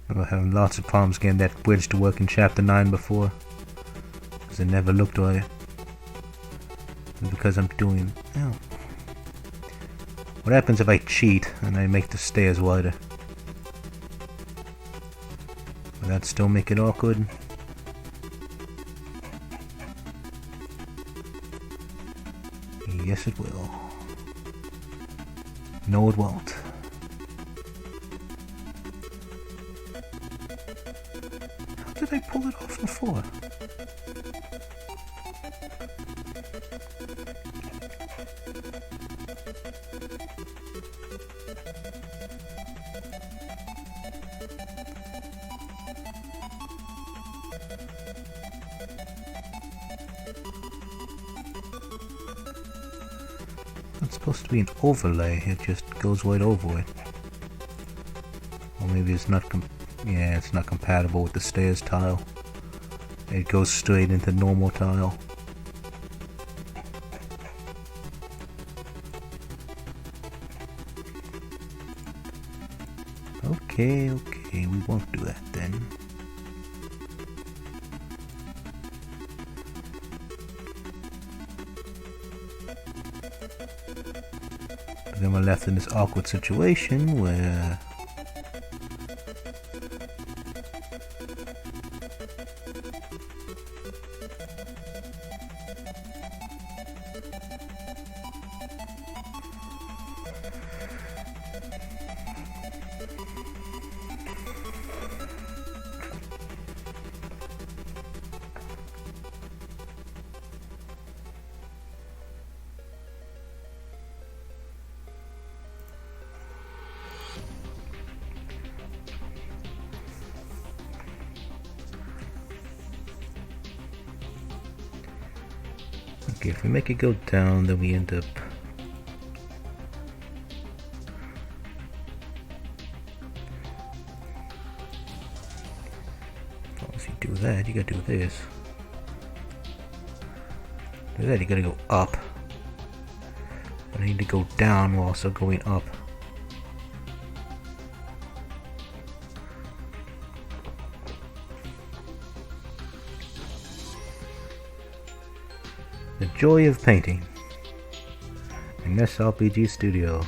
I was having lots of problems getting that bridge to work in chapter 9 before, because it never looked right. because I'm doing... Oh. What happens if I cheat and I make the stairs wider? Will that still make it awkward? Yes, it will. No, it won't. How did I pull it off before? It's supposed to be an overlay, it just goes right over it. Or maybe it's not it's not compatible with the stairs tile. It goes straight into normal tile. Okay, we won't do that then. Then we're left in this awkward situation where okay, if we make it go down, then we end up... Well, if you do that, you gotta do this. Do that, you gotta go up. But I need to go down while also going up. The joy of painting in SRPG Studio.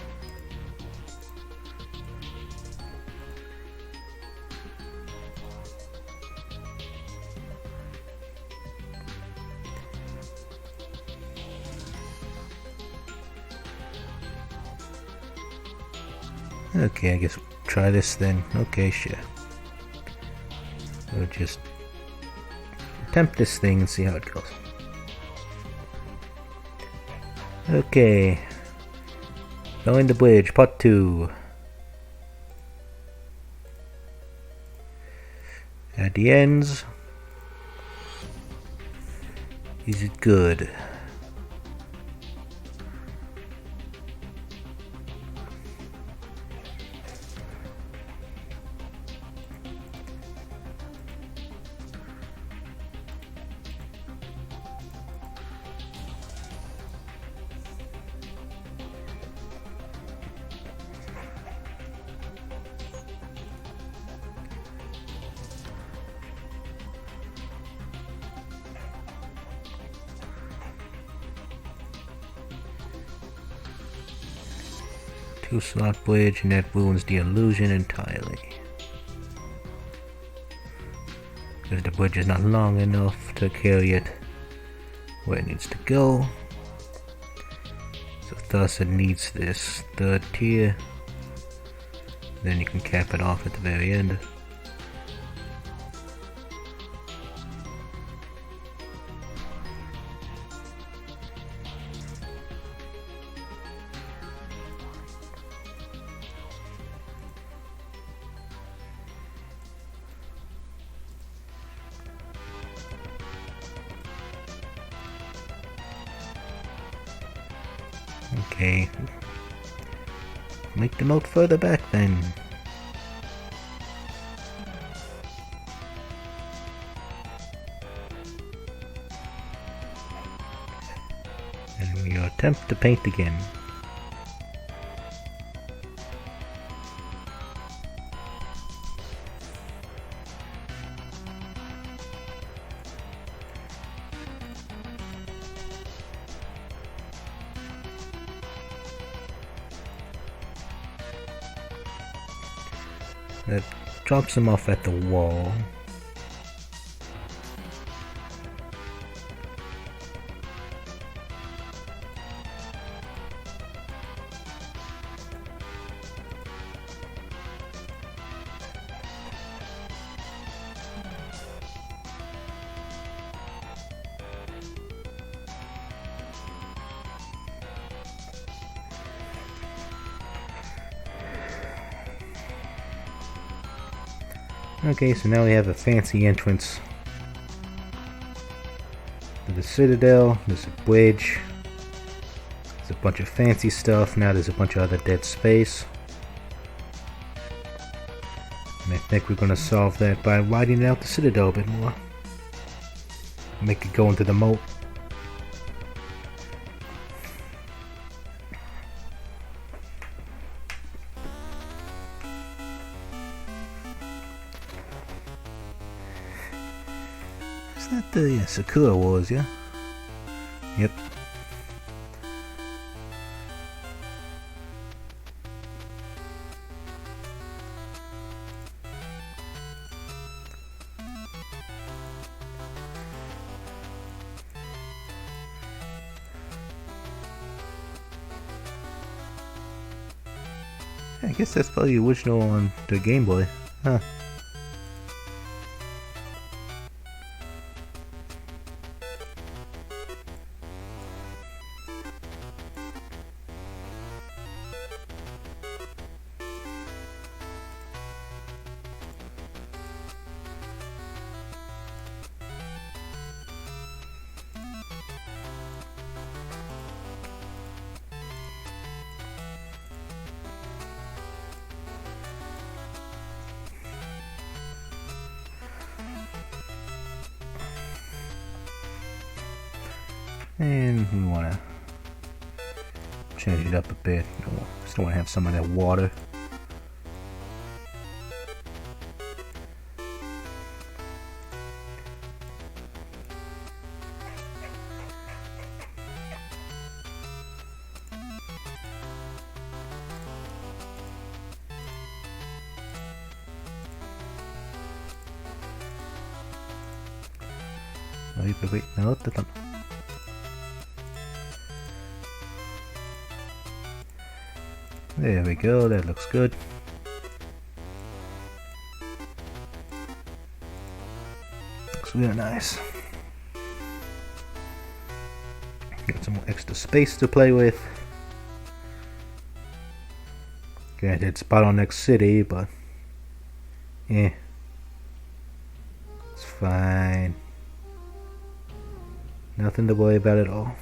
Okay, I guess we'll try this then. Okay, sure. We'll just attempt this thing and see how it goes. Okay, Building the Bridge, Part 2. At the ends, is it good? Two-slot bridge, and that ruins the illusion entirely. Because the bridge is not long enough to carry it where it needs to go. So thus it needs this third tier. Then you can cap it off at the very end. Okay, make the note further back then. And we attempt to paint again. That drops him off at the wall. Okay, so now we have a fancy entrance to the Citadel. There's a bridge. There's a bunch of fancy stuff. Now there's a bunch of other dead space. And I think we're going to solve that by widening out the Citadel a bit more. Make it go into the moat. Is that the Sakura Wars, yeah? Yep. I guess that's probably the original on the Game Boy. Huh. And we want to change it up a bit. Just don't want to have some of that water. Wait, no, that's not. There we go, that looks good. Looks real nice. Got some more extra space to play with. Granted, it's bottleneck city, but yeah, it's fine. Nothing to worry about at all.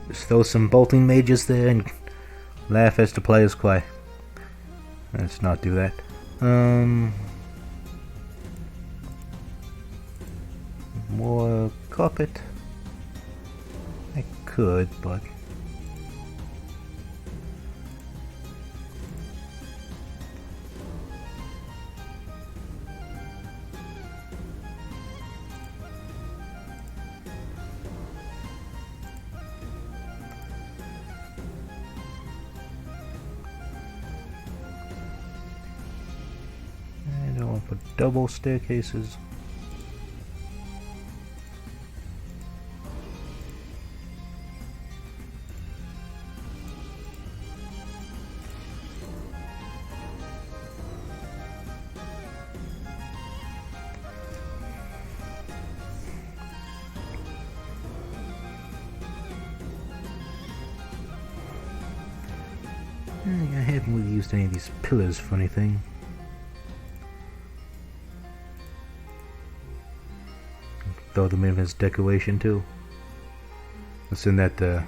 Just throw some bolting mages there and laugh as the players cry. Let's not do that. More carpet. I could, but for double staircases. I haven't really used any of these pillars for anything. Throw them in as decoration too. It's in that the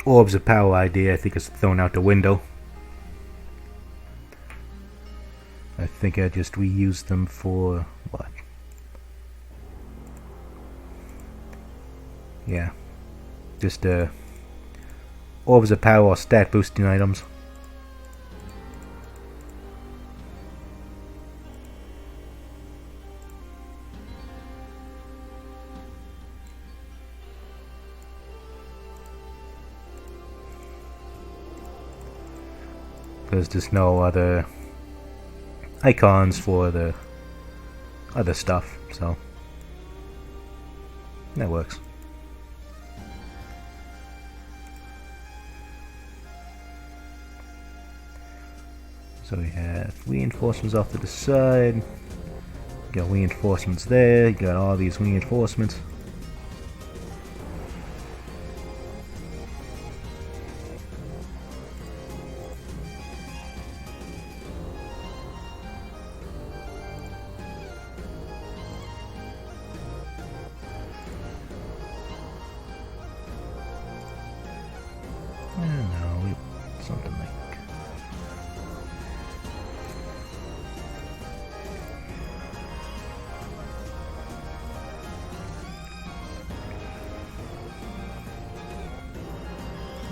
orbs of power idea. I think it's thrown out the window. I think I just reused them for what? Yeah, just orbs of power or stat boosting items. Because there's no other icons for the other stuff, so that works. So we have reinforcements off to the side. You got reinforcements there. You got all these reinforcements. No, something like.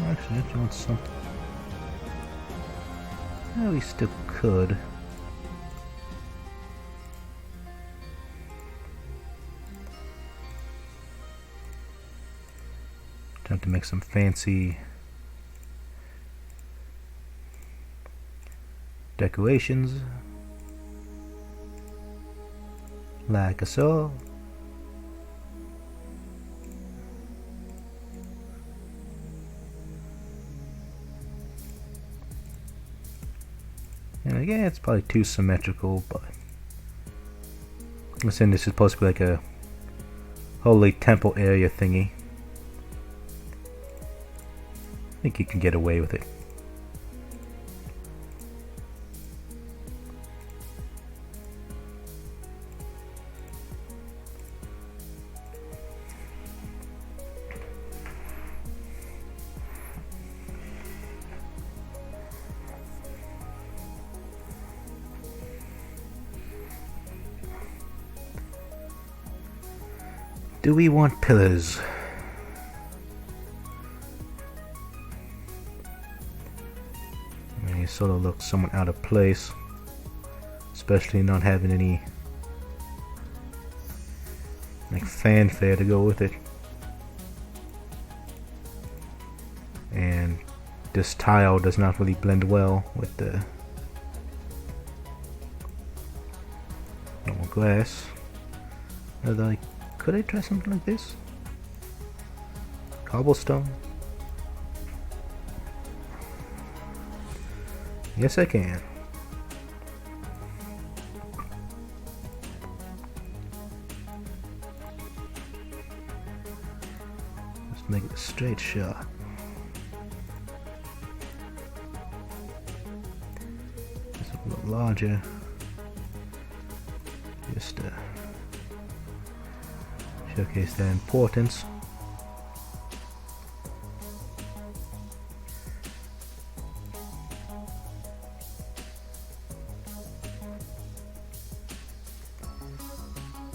Actually, if you want something, well, we still could. Time to make some fancy decorations, like so. And again, it's probably too symmetrical, but I'm saying this is supposed to be like a holy temple area thingy. I think you can get away with it. Do we want pillars? I mean, it sort of looks somewhat out of place, especially not having any like fanfare to go with it. And this tile does not really blend well with the normal glass. Although, could I try something like this? Cobblestone? Yes, I can. Let's make it a straight shot. It's a little larger. Just showcase their importance.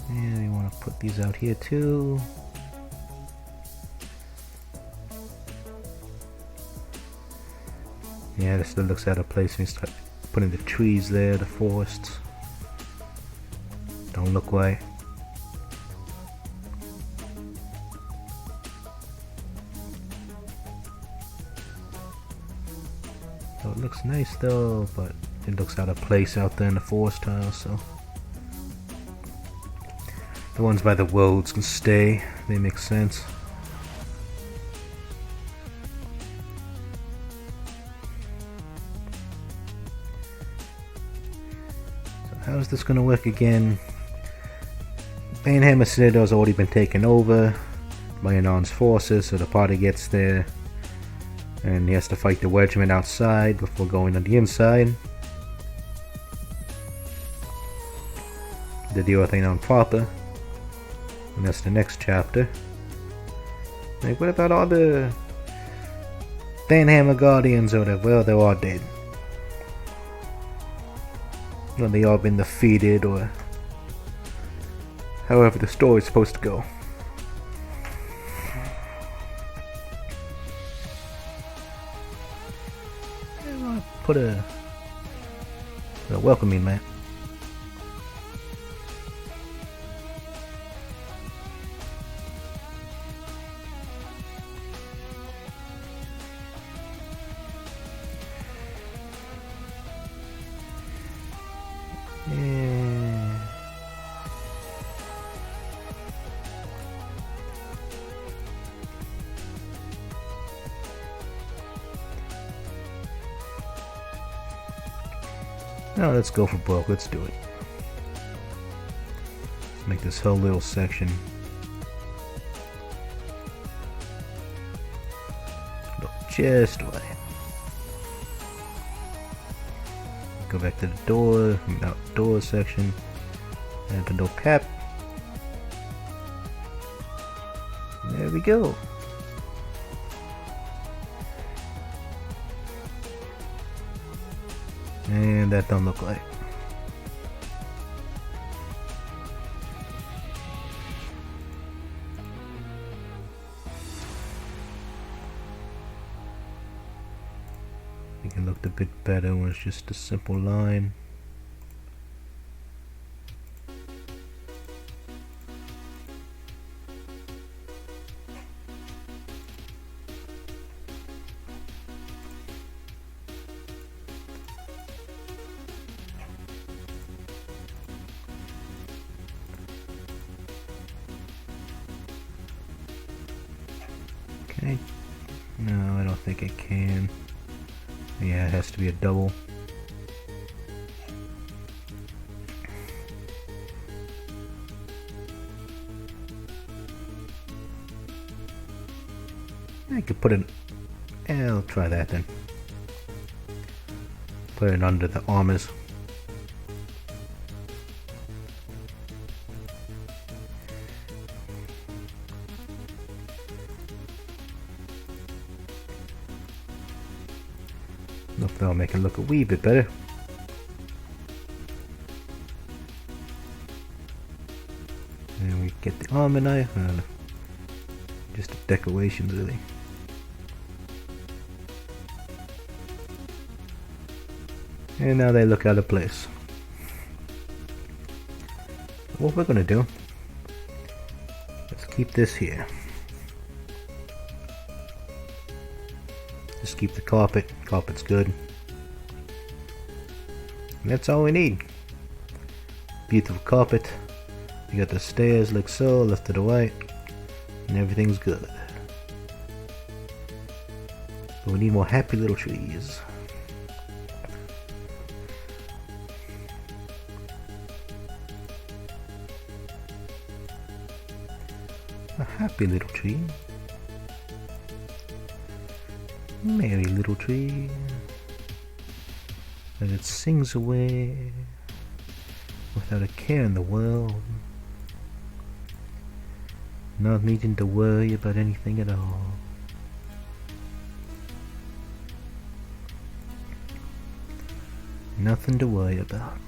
And we want to put these out here too. Yeah, this still looks out of place when you start putting the trees there, the forests. Don't look right. So it looks nice though, but it looks out of place out there in the forest tile, so the ones by the roads can stay, they make sense. So how is this gonna work again? Banhammer Citadel has already been taken over by Anon's forces, so the party gets there and he has to fight the regiment outside before going on the inside. To deal with Anon proper. And that's the next chapter. Like, what about all the Banhammer Guardians or whatever? Well, they're all dead. Well, they all been defeated, or however the story's supposed to go. Put a welcoming mat. Now let's go for broke. Let's do it. Let's make this whole little section look just right. Go back to the door, outdoor section, and the door cap. There we go. And that don't look right. It can look a bit better when it's just a simple line. Okay. No, I don't think it can. Yeah, it has to be a double. I could put it. I'll try that then. Put it under the armors. Look, that'll make it look a wee bit better. And we get the armor knife. Just a decoration, really. And now they look out of place. What we're gonna do, let's keep this here. Just keep the carpet. Carpet's good. And that's all we need. Beautiful carpet. You got the stairs like so, left to the right, and everything's good. But we need more happy little trees. A happy little tree. Merry little tree, and it sings away without a care in the world, not needing to worry about anything at all. Nothing to worry about.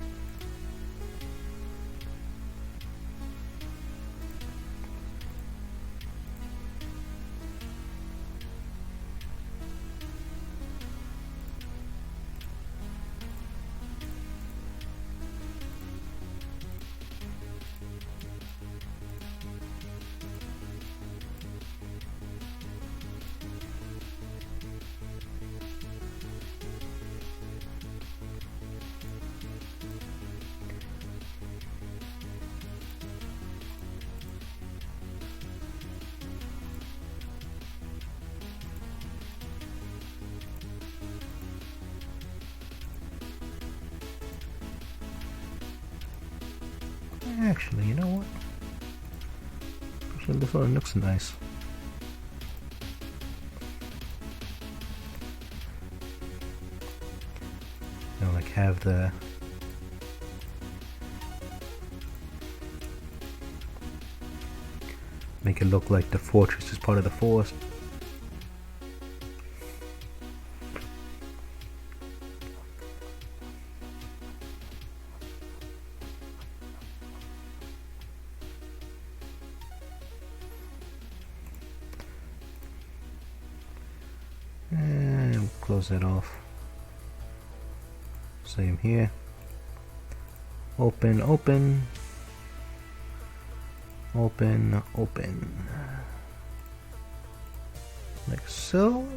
Actually, you know what? Actually, this one looks nice. You know, like have the make it look like the fortress is part of the forest. And close that off. Same here. Open, open. Open, open. Like so.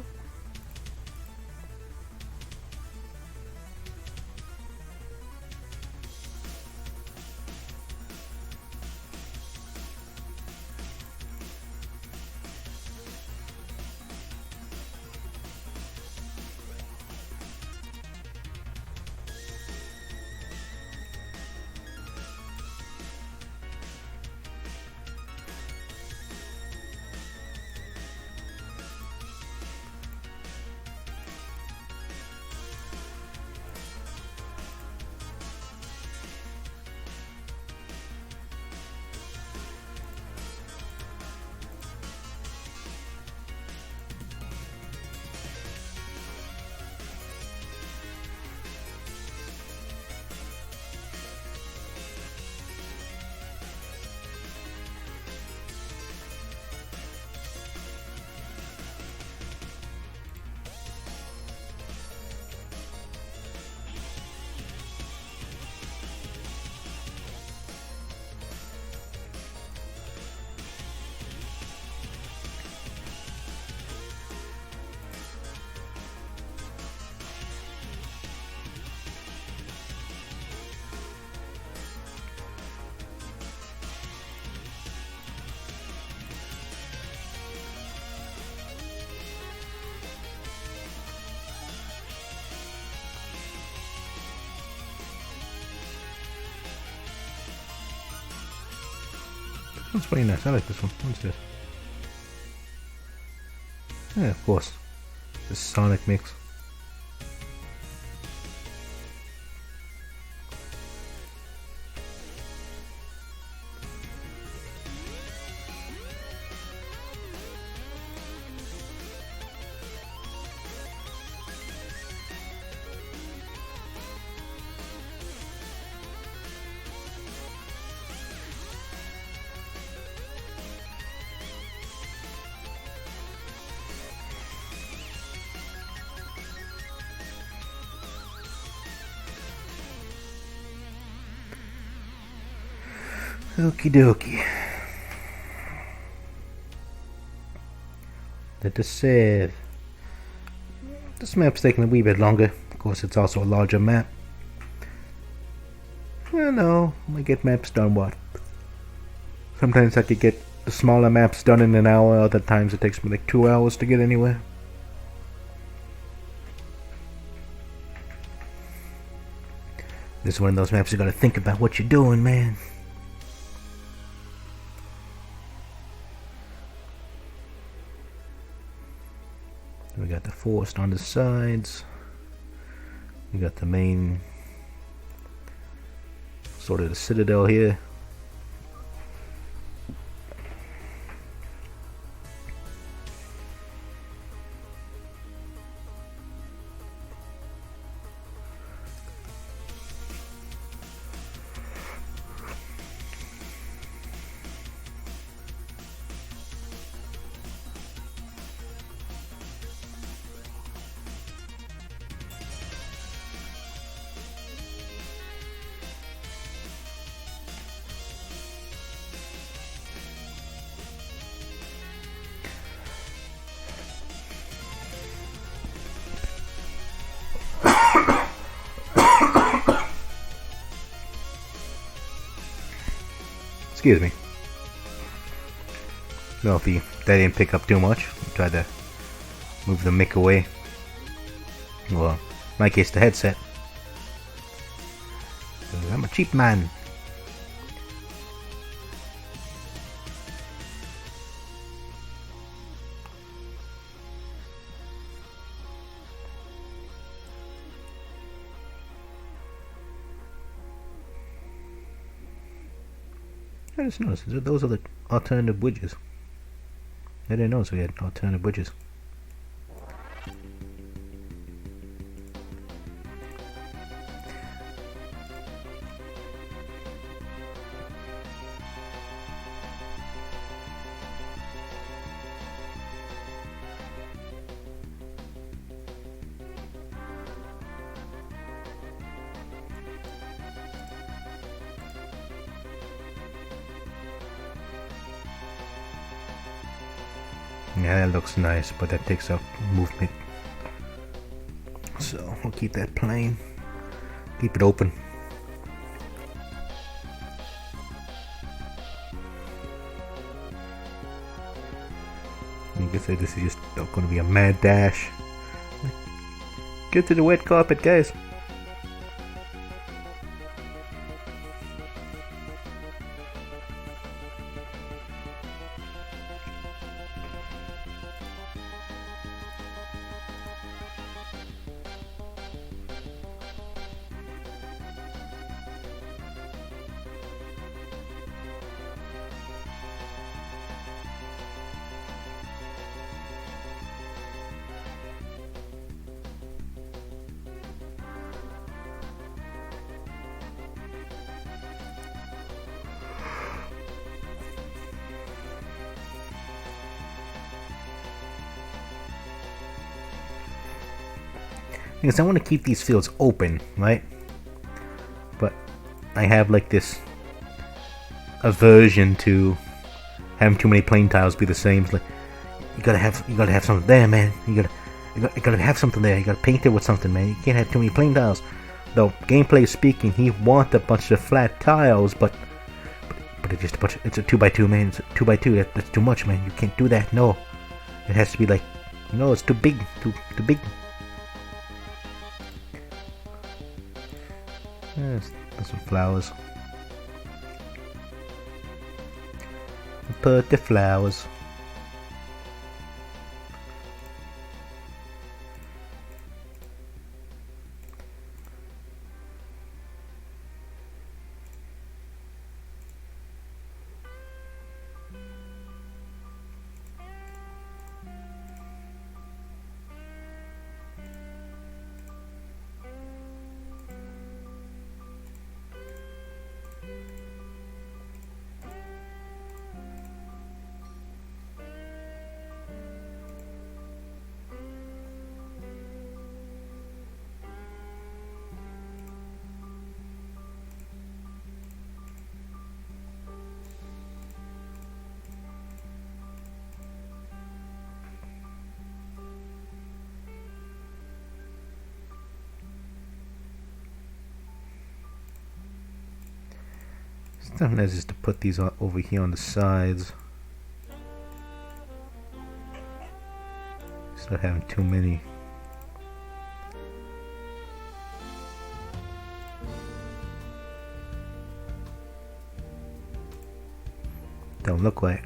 one's pretty nice. I like this one. What's this? Yeah, of course. The Sonic mix. Okie dokie. Let us save. This map's taking a wee bit longer. Of course, it's also a larger map. I know, I get maps done what? Sometimes I could get the smaller maps done in an hour, other times it takes me like 2 hours to get anywhere. This is one of those maps you gotta think about what you're doing, man. We got the forest on the sides. We got the main, sort of the citadel here. Excuse me. No, if that didn't pick up too much, I tried to move the mic away. Well, in my case, the headset. I'm a cheap man. I just noticed those are the alternative bridges. I didn't notice we had alternative bridges. Yeah, that looks nice, but that takes up movement. So we'll keep that plain. Keep it open. You can say this is just going to be a mad dash. Get to the wet carpet, guys. Because I want to keep these fields open, right? But I have like this aversion to having too many plain tiles be the same. It's like you gotta have something there, man. You gotta have something there. You gotta paint it with something, man. You can't have too many plain tiles. Though gameplay speaking, he wants a bunch of flat tiles, but it's just a bunch. It's a 2x2, man. It's a 2x2. That's too much, man. You can't do that. No, it has to be like, no, it's too big. Too big. There's some flowers. pretty flowers. Sometimes just to put these over here on the sides. Start having too many. Don't look like.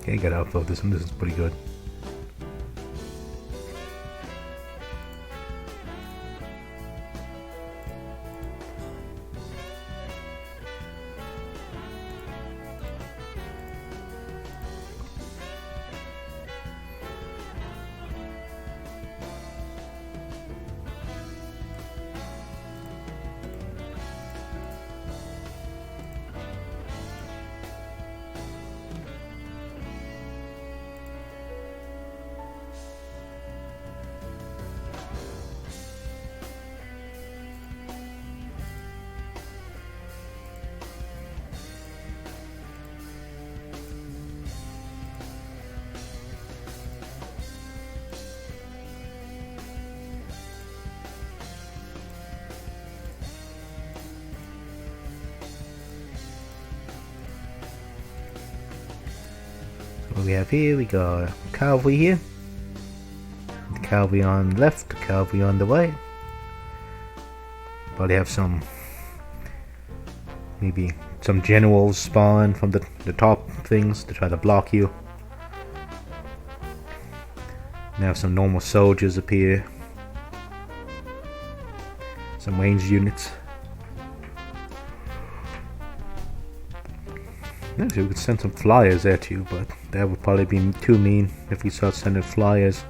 Okay, gotta upload this one. This is pretty good. What we have here, we got a cavalry here, the cavalry on the left, the cavalry on the right. Probably have some, maybe some generals spawn from the top things to try to block you. And have some normal soldiers appear, some ranged units. Actually, we could send some flyers at you, but that would probably be too mean if we start sending flyers.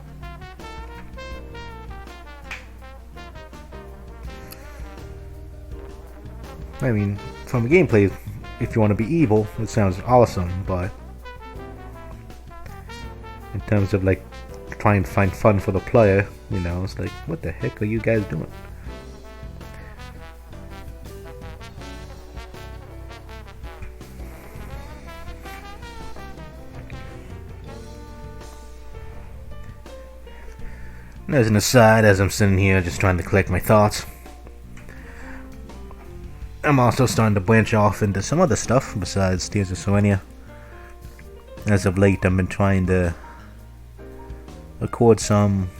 I mean, from the gameplay, if you want to be evil, it sounds awesome, but in terms of like trying to find fun for the player, you know, it's like, what the heck are you guys doing? As an aside, as I'm sitting here just trying to collect my thoughts, I'm also starting to branch off into some other stuff besides Tears of Serenia. As of late, I've been trying to record some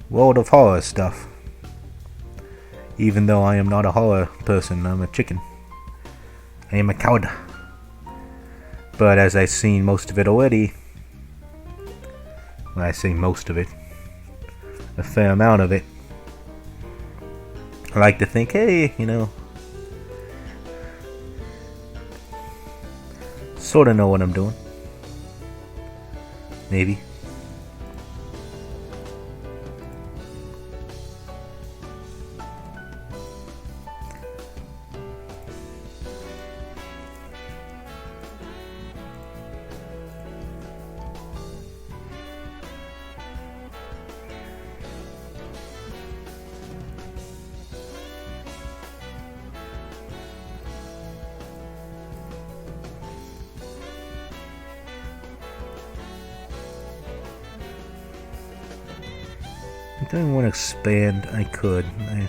World of Horror stuff. Even though I am not a horror person, I'm a chicken. I am a coward. But as I've seen most of it already, when I say most of it, a fair amount of it, I like to think, hey, you know, sort of know what I'm doing. Maybe. If I want to expand, I could. I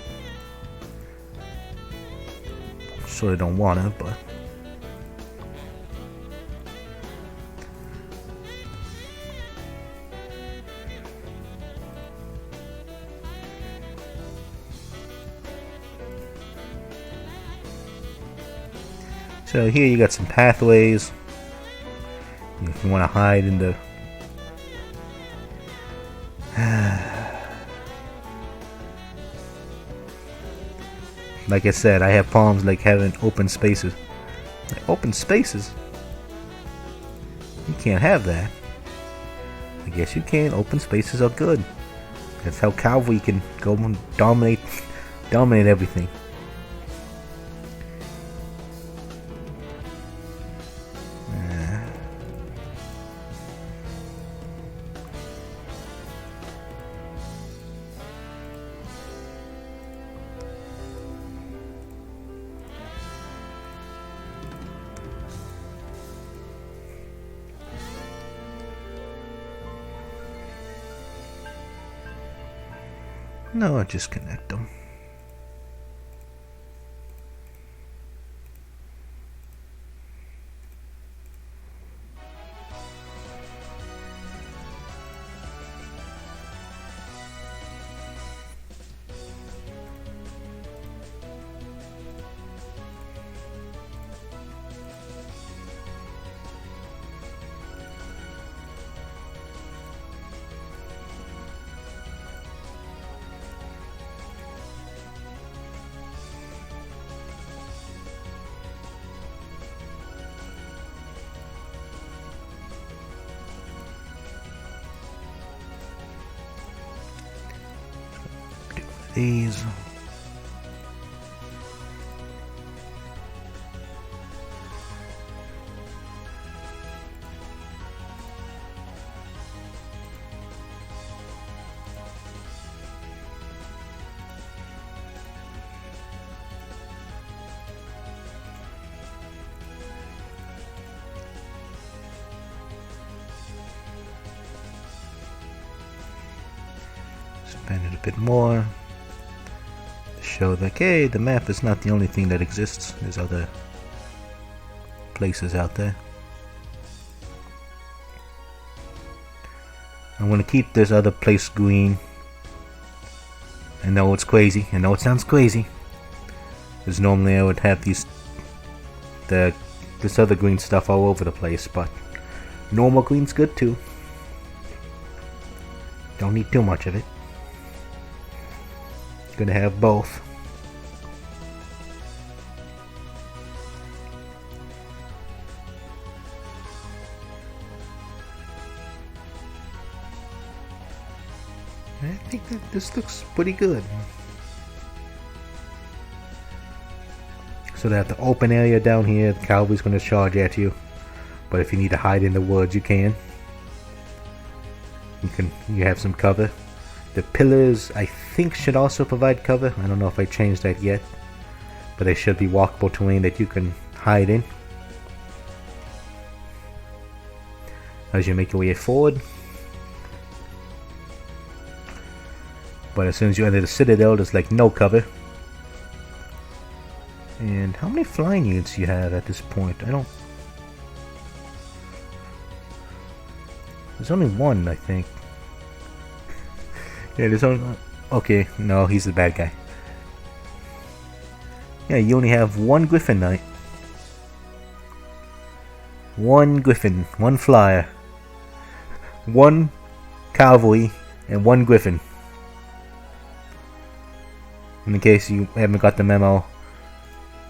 sort of don't want to, but so here you got some pathways. If you want to hide in the like I said, I have problems like having open spaces. Like, open spaces? You can't have that. I guess you can. Open spaces are good. That's how Cavalry can go and dominate everything. No, I'll just connect them. These. Expand it a bit more. Show that, hey, the map is not the only thing that exists. There's other places out there. I'm gonna keep this other place green. I know it's crazy. I know it sounds crazy. Because normally I would have this other green stuff all over the place, but normal green's good too. Don't need too much of it. Gonna have both. I think that this looks pretty good. So that the open area down here, the cavalry's gonna charge at you. But if you need to hide in the woods, you can. You have some cover. The pillars, I think, should also provide cover. I don't know if I changed that yet. But they should be walkable terrain that you can hide in as you make your way forward. But as soon as you enter the citadel, there's like no cover. And how many flying units do you have at this point? I don't... There's only one, I think. Yeah, there's only... Okay, no, he's the bad guy. Yeah, you only have one Griffin Knight. 1 griffin, 1 flyer, 1 cavalry, and 1 griffin. In case you haven't got the memo,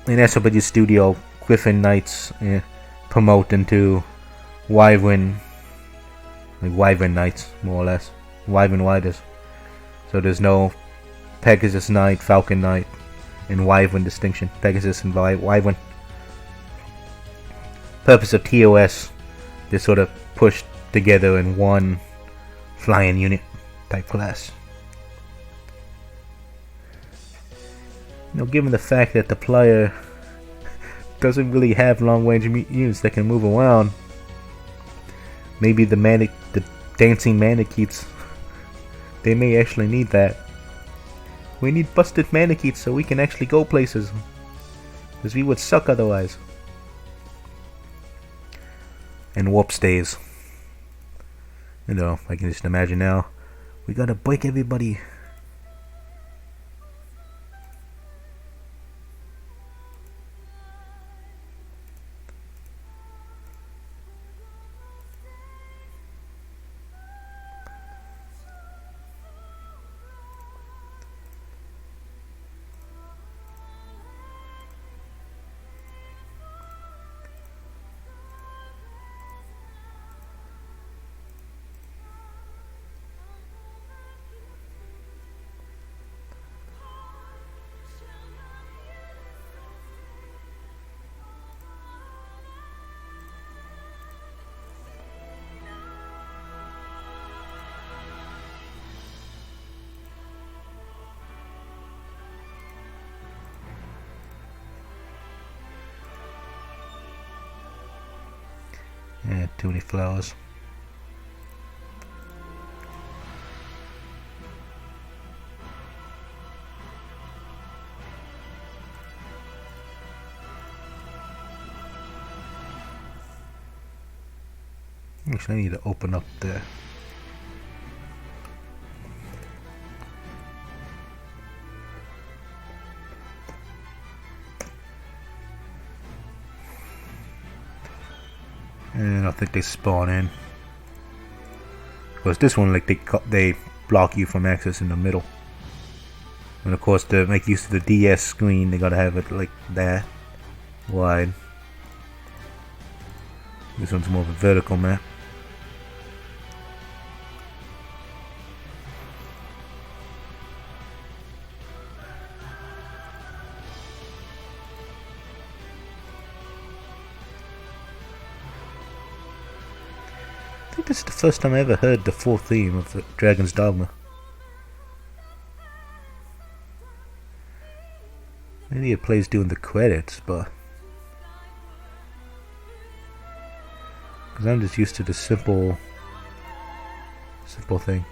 in SRPG Studio, griffin knights promote into wyvern, like wyvern knights, more or less, wyvern riders. So there's no Pegasus knight, falcon knight, and wyvern distinction. Pegasus and wyvern. Purpose of TOS, they're sort of pushed together in one flying unit type class. You know, given the fact that the player doesn't really have long-range units that can move around, maybe the dancing mannequins, they may actually need that. We need busted mannequins so we can actually go places, because we would suck otherwise. And warp stays. You know, I can just imagine now, we gotta break everybody. Yeah, too many flowers. Actually, I need to open up the and I think they spawn in. Because this one, like they block you from access in the middle. And of course, to make use of the DS screen, they gotta have it like that wide. This one's more of a vertical map. I think this is the first time I ever heard the full theme of the Dragon's Dogma. Maybe it plays during the credits, but because I'm just used to the simple thing.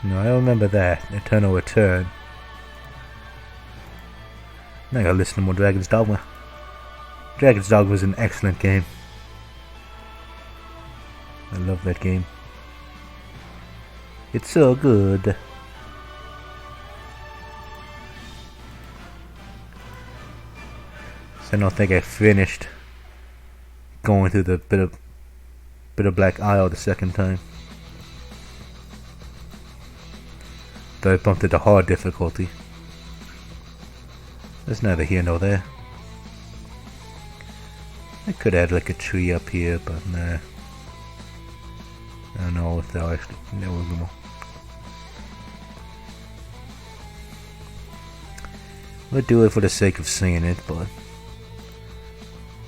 No, I remember that. Eternal Return. Now I gotta listen to more Dragon's Dogma. Dragon's Dogma was an excellent game. I love that game. It's so good. So I don't think I finished going through the bit of Black Isle the second time. Though I bumped it to hard difficulty. There's neither here nor there. I could add like a tree up here, but nah. I don't know if they'll actually know more. We'll do it for the sake of seeing it, but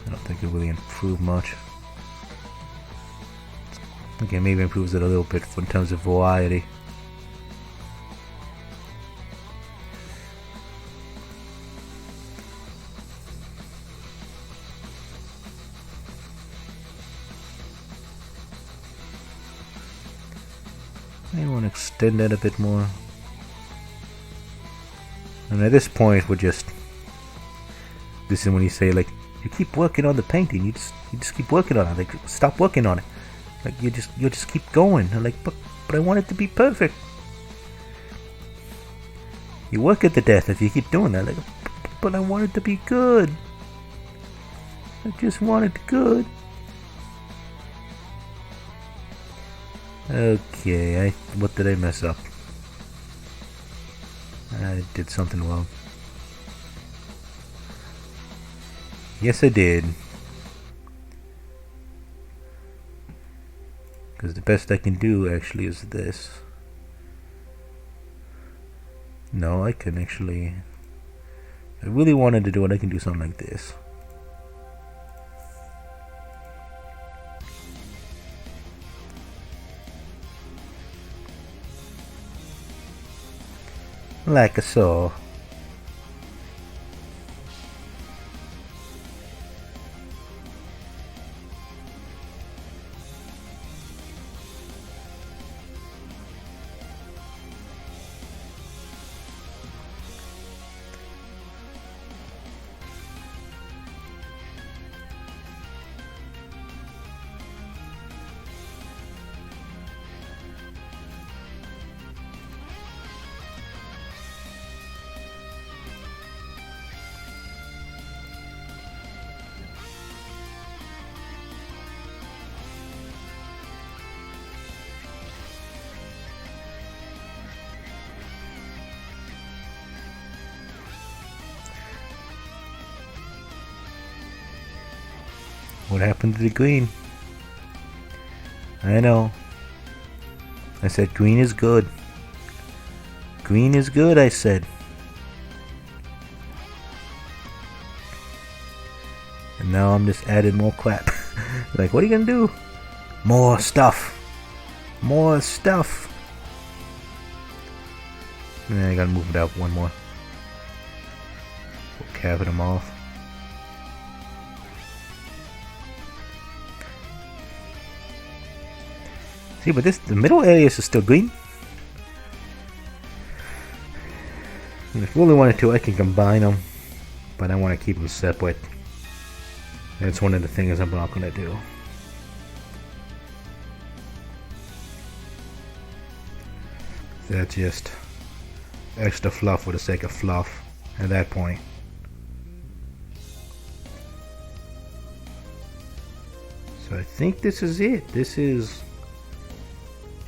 I don't think it really improved much. Okay, maybe improves it a little bit in terms of variety. I want to extend that a bit more. And at this point, we're just... This is when you say, like, you keep working on the painting. You just keep working on it. Like, stop working on it. Like, you just keep going. I'm like, but I want it to be perfect. You work it to death if you keep doing that. Like, but I want it to be good. I just want it good. Okay, what did I mess up? I did something wrong. Yes, I did. Because the best I can do actually is this. No, I can actually... If I really wanted to do it, I can do something like this. Like so. What happened to the green? I know. I said green is good. Green is good, I said. And now I'm just adding more crap. Like, what are you gonna do? More stuff. More stuff. I gotta move it out one more. We'll cap them off. See, but the middle areas are still green. And if I really wanted to, I can combine them, but I want to keep them separate. That's one of the things I'm not going to do. That's just extra fluff for the sake of fluff at that point. So I think this is it. This is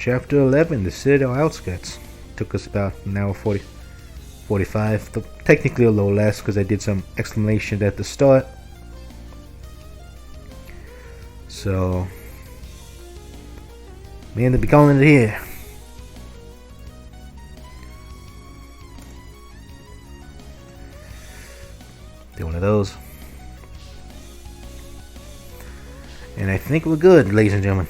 Chapter 11, the Citadel Outskirts. Took us about an hour 45. Technically a little less because I did some exclamation at the start. So, we end up calling it here. Do one of those. And I think we're good, ladies and gentlemen.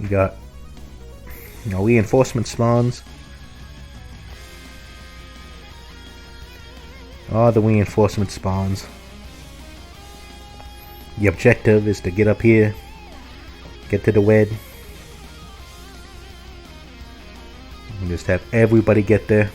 We got reinforcement spawns. All the reinforcement spawns. The objective is to get up here, get to the WED, and just have everybody get there.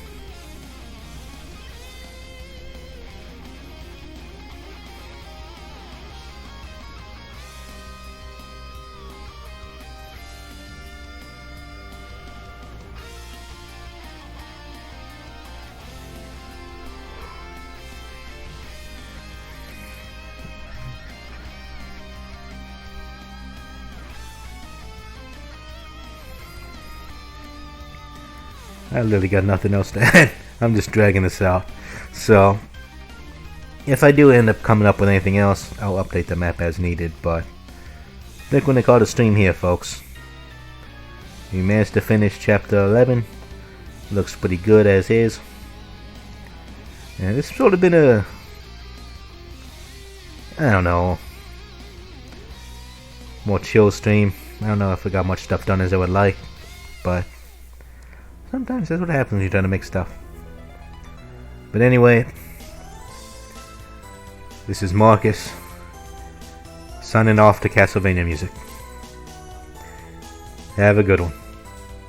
I literally got nothing else to add. I'm just dragging this out. So, if I do end up coming up with anything else, I'll update the map as needed. But I think we're going to call the stream here, folks. We managed to finish Chapter 11. Looks pretty good as is. And this has sort of been a... I don't know. More chill stream. I don't know if I got much stuff done as I would like. But... sometimes that's what happens when you're trying to make stuff. But anyway, this is Marcus Signing off to Castlevania music. Have a good one.